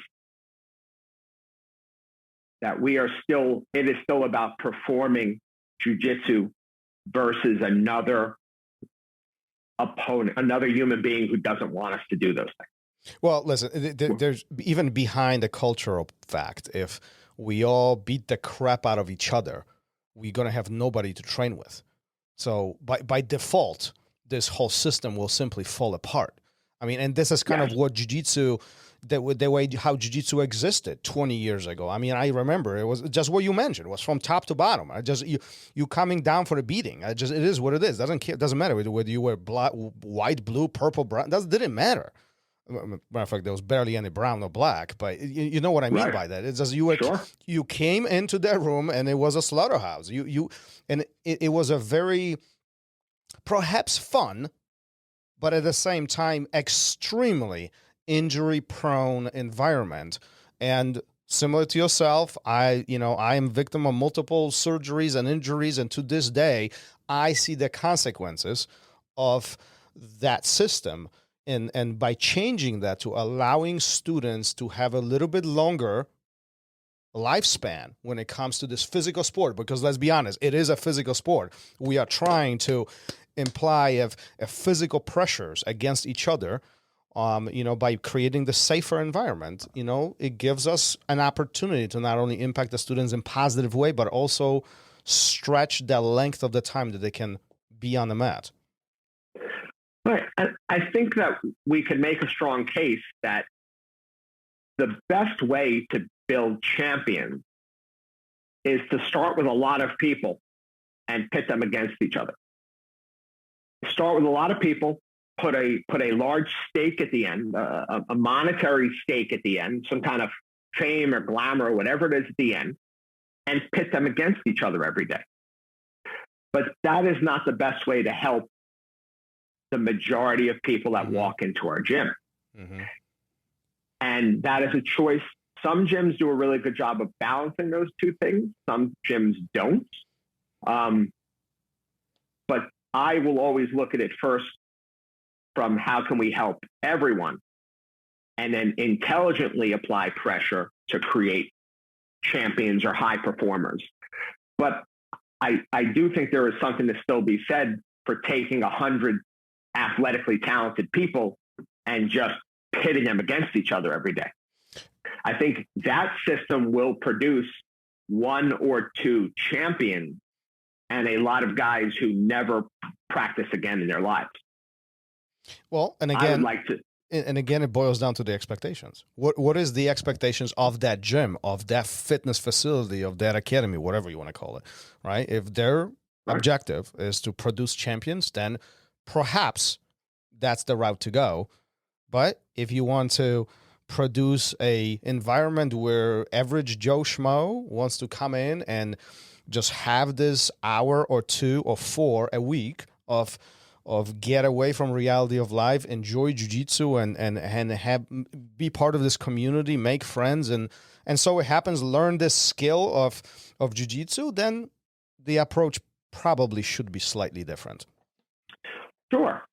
that it is still about performing jiu-jitsu versus another opponent, another human being who doesn't want us to do those things. Well, listen, there's even behind the cultural fact, if we all beat the crap out of each other, we're going to have nobody to train with. So by default, this whole system will simply fall apart. I mean, and this is kind of what jiu-jitsu, the way how jiu-jitsu existed 20 years ago. I mean, I remember it was just what you mentioned. It was from top to bottom. You coming down for the beating. It is what it is. Doesn't matter whether you were black, white, blue, purple, brown. Didn't matter. Matter of fact, there was barely any brown or black, but you know what I mean by that. It's just you came into that room and it was a slaughterhouse. It was a very perhaps fun, but at the same time extremely injury-prone environment. And similar to yourself, I am victim of multiple surgeries and injuries, and to this day, I see the consequences of that system. And by changing that to allowing students to have a little bit longer lifespan when it comes to this physical sport, because let's be honest, it is a physical sport. We are trying to imply a physical pressures against each other, by creating the safer environment. It gives us an opportunity to not only impact the students in a positive way, but also stretch the length of the time that they can be on the mat. Right. And I think that we can make a strong case that the best way to build champions is to start with a lot of people and pit them against each other. Start with a lot of people, put a large stake at the end, a monetary stake at the end, some kind of fame or glamour or whatever it is at the end, and pit them against each other every day. But that is not the best way to help the majority of people that walk into our gym. Mm-hmm. And that is a choice. Some gyms do a really good job of balancing those two things. Some gyms don't. But I will always look at it first from how can we help everyone, and then intelligently apply pressure to create champions or high performers. But I do think there is something to still be said for taking 100 athletically talented people and just pitting them against each other every day. I think that system will produce one or two champions and a lot of guys who never practice again in their lives. Well, and I would again, like to. and again, it boils down to the expectations. What is the expectations of that gym, of that fitness facility, of that academy, whatever you want to call it, right? If their objective is to produce champions, then perhaps that's the route to go. But if you want to produce a environment where average Joe Schmo wants to come in and just have this hour or 2 or 4 a week of get away from reality of life, enjoy jiu-jitsu and have be part of this community, make friends, and so it happens, learn this skill of jiu-jitsu, then the approach probably should be slightly different. Sure.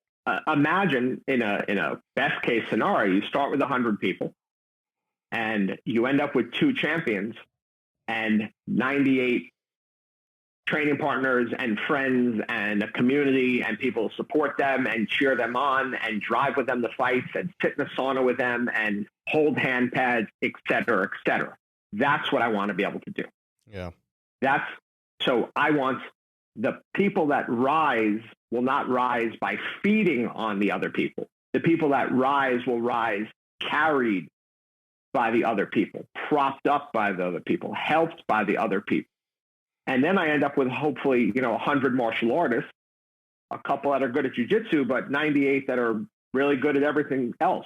Imagine in a best case scenario, you start with 100 people and you end up with 2 champions and 98 training partners and friends and a community, and people support them and cheer them on and drive with them to fights and sit in a sauna with them and hold hand pads, et cetera, et cetera. That's what I want to be able to do. Yeah. So I want the people that rise will not rise by feeding on the other people. The people that rise will rise carried by the other people, propped up by the other people, helped by the other people. And then I end up with hopefully, 100 martial artists, a couple that are good at jiu-jitsu, but 98 that are really good at everything else.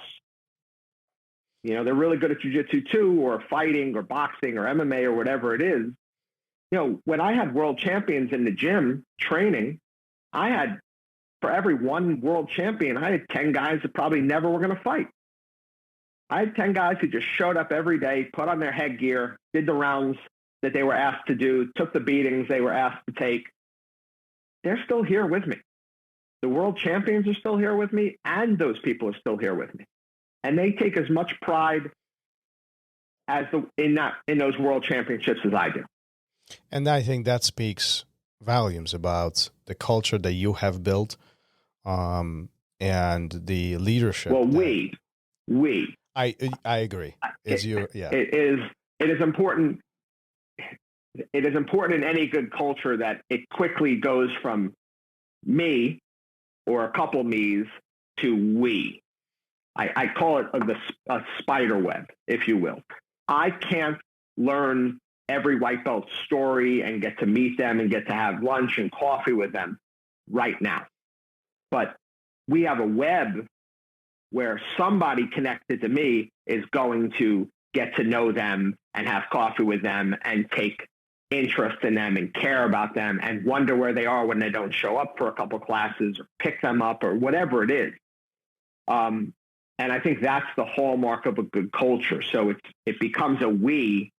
They're really good at jiu-jitsu too, or fighting or boxing or MMA or whatever it is. When I had world champions in the gym training, for every one world champion, I had 10 guys that probably never were going to fight. I had 10 guys who just showed up every day, put on their headgear, did the rounds that they were asked to do, took the beatings they were asked to take. They're still here with me. The world champions are still here with me, and those people are still here with me. And they take as much pride in those world championships as I do. And I think that speaks volumes about the culture that you have built, and the leadership. Well, I agree. It is important. It is important in any good culture that it quickly goes from me or a couple me's to we. I call it a spider web, if you will. I can't learn every white belt story and get to meet them and get to have lunch and coffee with them right now. But we have a web where somebody connected to me is going to get to know them and have coffee with them and take interest in them and care about them and wonder where they are when they don't show up for a couple classes or pick them up or whatever it is. And I think that's the hallmark of a good culture. So it becomes a we,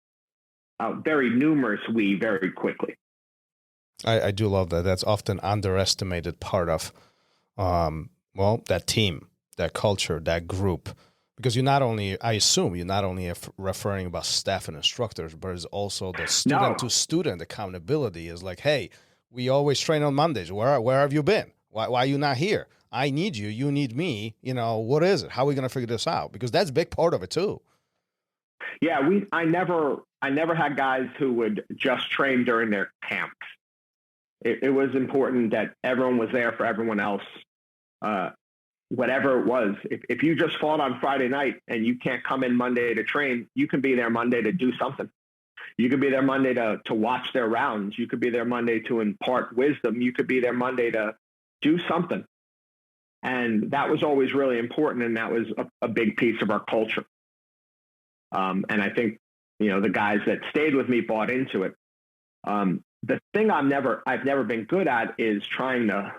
a very numerous we, very quickly. I do love that. That's often underestimated part of, that team, that culture, that group. Because I assume you're not only referring about staff and instructors, but it's also the student-to-student accountability is like, hey, we always train on Mondays. Where have you been? Why are you not here? I need you. You need me. What is it? How are we going to figure this out? Because that's a big part of it too. Yeah, I never had guys who would just train during their camps. It was important that everyone was there for everyone else. Whatever it was, if you just fought on Friday night and you can't come in Monday to train, you can be there Monday to do something. You could be there Monday to watch their rounds. You could be there Monday to impart wisdom. You could be there Monday to do something. And that was always really important. And that was a big piece of our culture. And I think, the guys that stayed with me bought into it. The thing I've never been good at is trying to,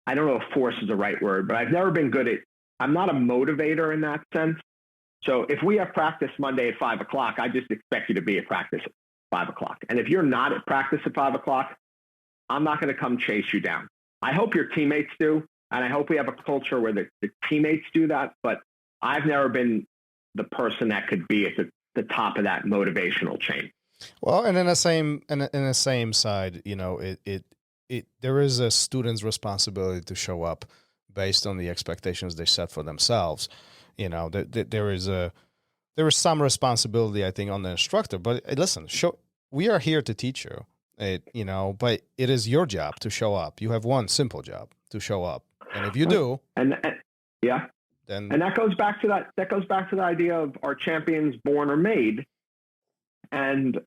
I don't know if force is the right word, but I've never been good at, I'm not a motivator in that sense. So if we have practice Monday at 5:00, I just expect you to be at practice at 5:00. And if you're not at practice at 5:00, I'm not going to come chase you down. I hope your teammates do. And I hope we have a culture where the teammates do that. But I've never been the person that could be at the top of that motivational chain. Well, and in the same side, there is a student's responsibility to show up based on the expectations they set for themselves. There is some responsibility, I think, on the instructor. But listen, we are here to teach you. But it is your job to show up. You have one simple job, to show up, and if you do, and that goes back to that. That goes back to the idea of our champions born or made. And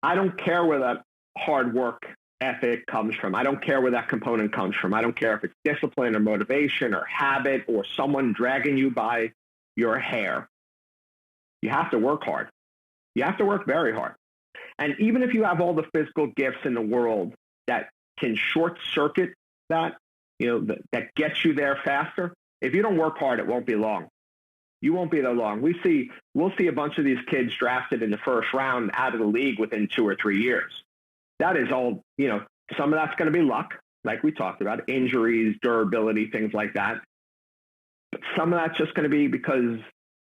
I don't care where that hard work ethic comes from. I don't care where that component comes from. I don't care if it's discipline or motivation or habit or someone dragging you by your hair. You have to work hard. You have to work very hard. And even if you have all the physical gifts in the world that can short circuit that, that gets you there faster, if you don't work hard, it won't be long. You won't be there long. We'll see a bunch of these kids drafted in the first round out of the league within 2 or 3 years. That is all, some of that's going to be luck, like we talked about, injuries, durability, things like that. But some of that's just going to be because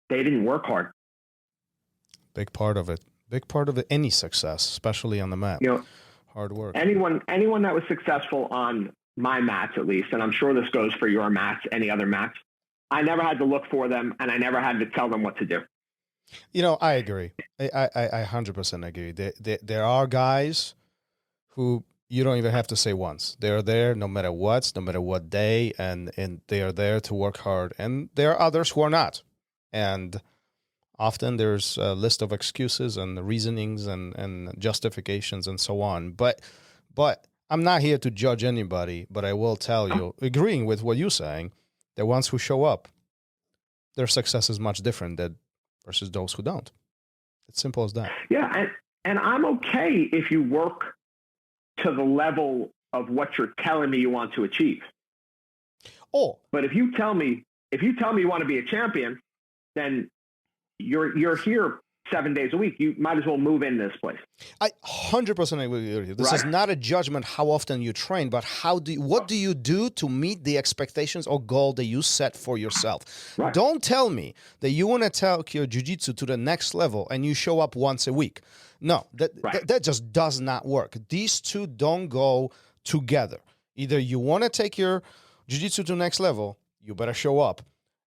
they didn't work hard. Big part of it. Any success, especially on the mat. Hard work. Anyone that was successful on my mats, at least, and I'm sure this goes for your mats, any other mats, I never had to look for them, and I never had to tell them what to do. I agree. I 100% agree. There are guys who you don't even have to say once. They're there no matter what day, and they are there to work hard. And there are others who are not. And often there's a list of excuses and reasonings and justifications and so on. But I'm not here to judge anybody, but I will tell you, agreeing with what you're saying, the ones who show up, their success is much different versus those who don't. It's simple as that. Yeah, and I'm okay if you work to the level of what you're telling me you want to achieve. Oh, but if you tell me you want to be a champion, then you're here 7 days a week. You might as well move in this place. I 100% agree with you. This is not a judgment how often you train, but what do you do to meet the expectations or goal that you set for yourself? Right. Don't tell me that you want to take your jiu-jitsu to the next level and you show up once a week. No, that just does not work. These two don't go together. Either you want to take your jiu-jitsu to the next level, you better show up.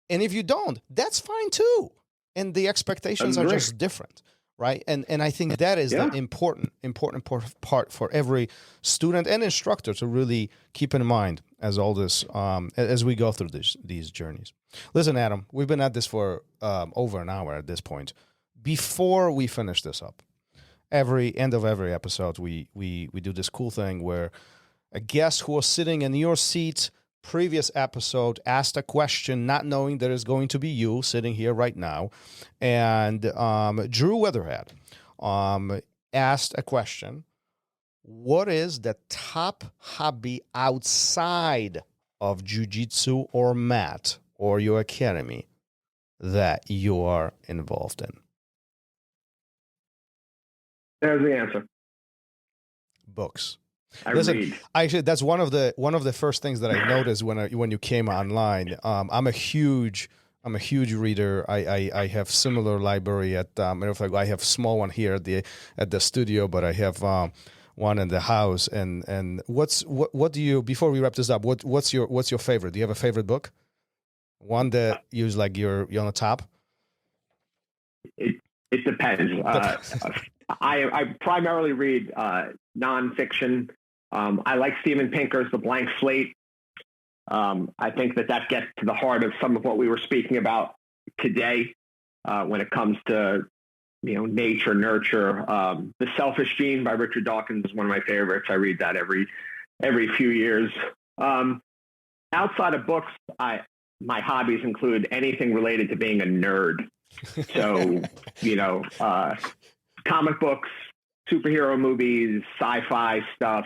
And if you don't, that's fine too. And the expectations are just different, right? And I think that is the important part for every student and instructor to really keep in mind as all this as we go through these journeys. Listen, Adam, we've been at this for over an hour at this point. Before we finish this up, end of every episode, we do this cool thing where a guest who was sitting in your seat previous episode asked a question, not knowing that it's going to be you sitting here right now. And Drew Weatherhead asked a question. What is the top hobby outside of jiu-jitsu or mat or your academy that you are involved in? There's the answer. Books. Read. Actually, that's one of the first things that I noticed when you came online. I'm a huge reader. I have similar library at matter of fact, I have small one here at the studio, but I have one in the house. And what do you, before we wrap this up, what's your favorite? Do you have a favorite book? One that you're on the top? It depends. I primarily read nonfiction. I like Steven Pinker's The Blank Slate. I think that gets to the heart of some of what we were speaking about today when it comes to nature, nurture. The Selfish Gene by Richard Dawkins is one of my favorites. I read that every few years. Outside of books, my hobbies include anything related to being a nerd. So, comic books, superhero movies, sci-fi stuff.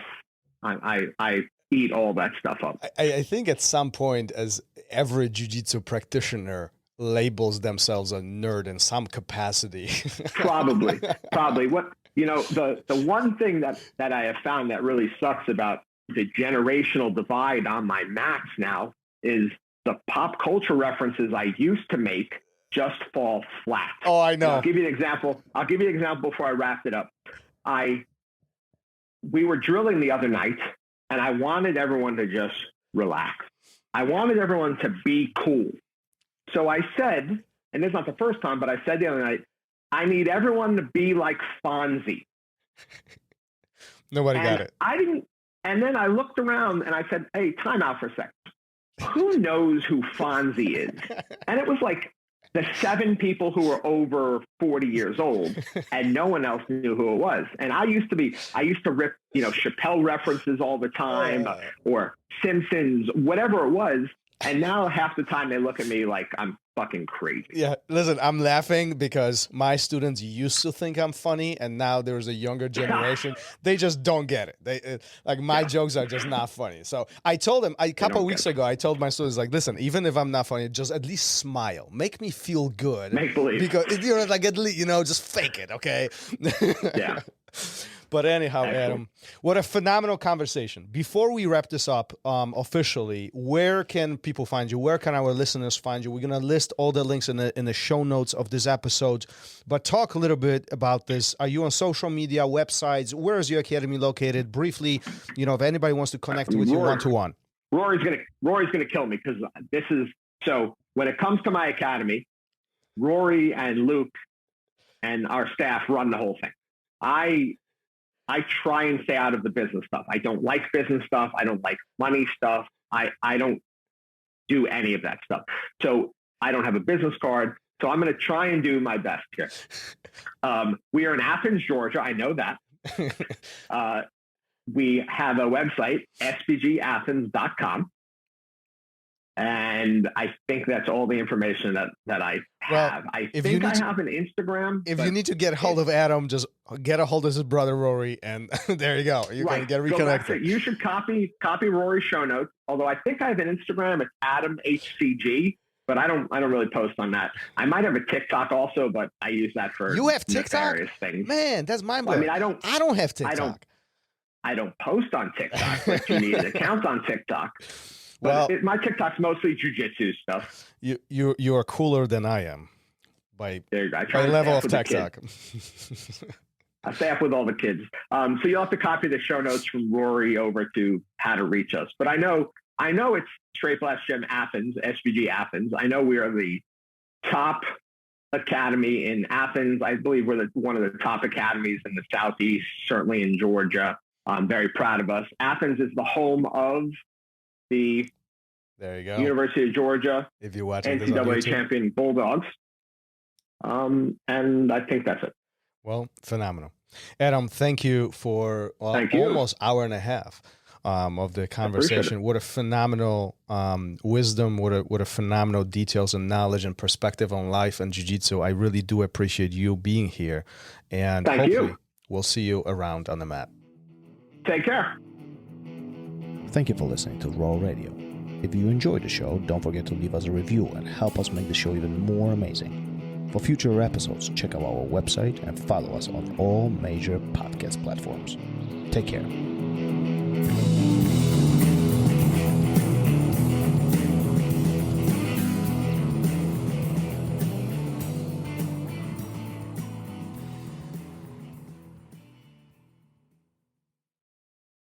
I eat all that stuff up. I think at some point, as every jiu-jitsu practitioner labels themselves a nerd in some capacity. Probably. What the one thing that I have found that really sucks about the generational divide on my mats now is the pop culture references I used to make just fall flat. Oh, I know. I'll give you an example. Before I wrapped it up. We were drilling the other night, and I wanted everyone to just relax. I wanted everyone to be cool. So I said, and this is not the first time, but I said the other night, I need everyone to be like Fonzie. Nobody got it. I didn't. And then I looked around and I said, hey, time out for a second. Who knows who Fonzie is? And it was like the 7 people who were over 40 years old, and no one else knew who it was. And I used to rip, Chappelle references all the time, or Simpsons, whatever it was. And now half the time they look at me like I'm fucking crazy. Yeah, listen, I'm laughing because my students used to think I'm funny, and now there's a younger generation. They just don't get it. My jokes are just not funny. So I told them a couple of weeks ago, I told my students, like, listen, even if I'm not funny, just at least smile. Make me feel good. Make believe. Because, at least, just fake it, okay? Yeah. But anyhow, Adam, what a phenomenal conversation. Before we wrap this up officially, where can people find you? Where can our listeners find you? We're going to list all the links in the show notes of this episode. But talk a little bit about this. Are you on social media, websites? Where is your academy located? Briefly, if anybody wants to connect with you one-to-one. Rory's gonna kill me because so when it comes to my academy, Rory and Luke and our staff run the whole thing. I try and stay out of the business stuff. I don't like business stuff. I don't like money stuff. I don't do any of that stuff. So I don't have a business card. So I'm going to try and do my best here. We are in Athens, Georgia. I know that. We have a website, SBGAthens.com. And I think that's all the information that I have. Well, I think I have an Instagram. If you need to get a hold of Adam, just get a hold of his brother Rory, and there you go. You can get reconnected. You should copy Rory's show notes. Although I think I have an Instagram. It's AdamHCG, but I don't really post on that. I might have a TikTok also, but I use that for you have TikTok things. Man, that's mind blowing. I don't have TikTok. I don't post on TikTok, but you need an account on TikTok. But my TikTok's mostly jiu-jitsu stuff. You are cooler than I am by level of TikTok. I stay up with all the kids. So you'll have to copy the show notes from Rory over to how to reach us. But I know it's Straight Blast Gym Athens, SBG Athens. I know we are the top academy in Athens. I believe we're one of the top academies in the Southeast, certainly in Georgia. I'm very proud of us. Athens is the home of the University of Georgia, if you're watching NCAA champion Bulldogs. And I think that's it. Well, phenomenal. Adam, thank you for almost hour and a half of the conversation. What a phenomenal wisdom, what a phenomenal details and knowledge and perspective on life and jiu-jitsu. I really do appreciate you being here. And hopefully we'll see you around on the mat. Take care. Thank you for listening to RŌL Radio. If you enjoyed the show, don't forget to leave us a review and help us make the show even more amazing. For future episodes, check out our website and follow us on all major podcast platforms. Take care.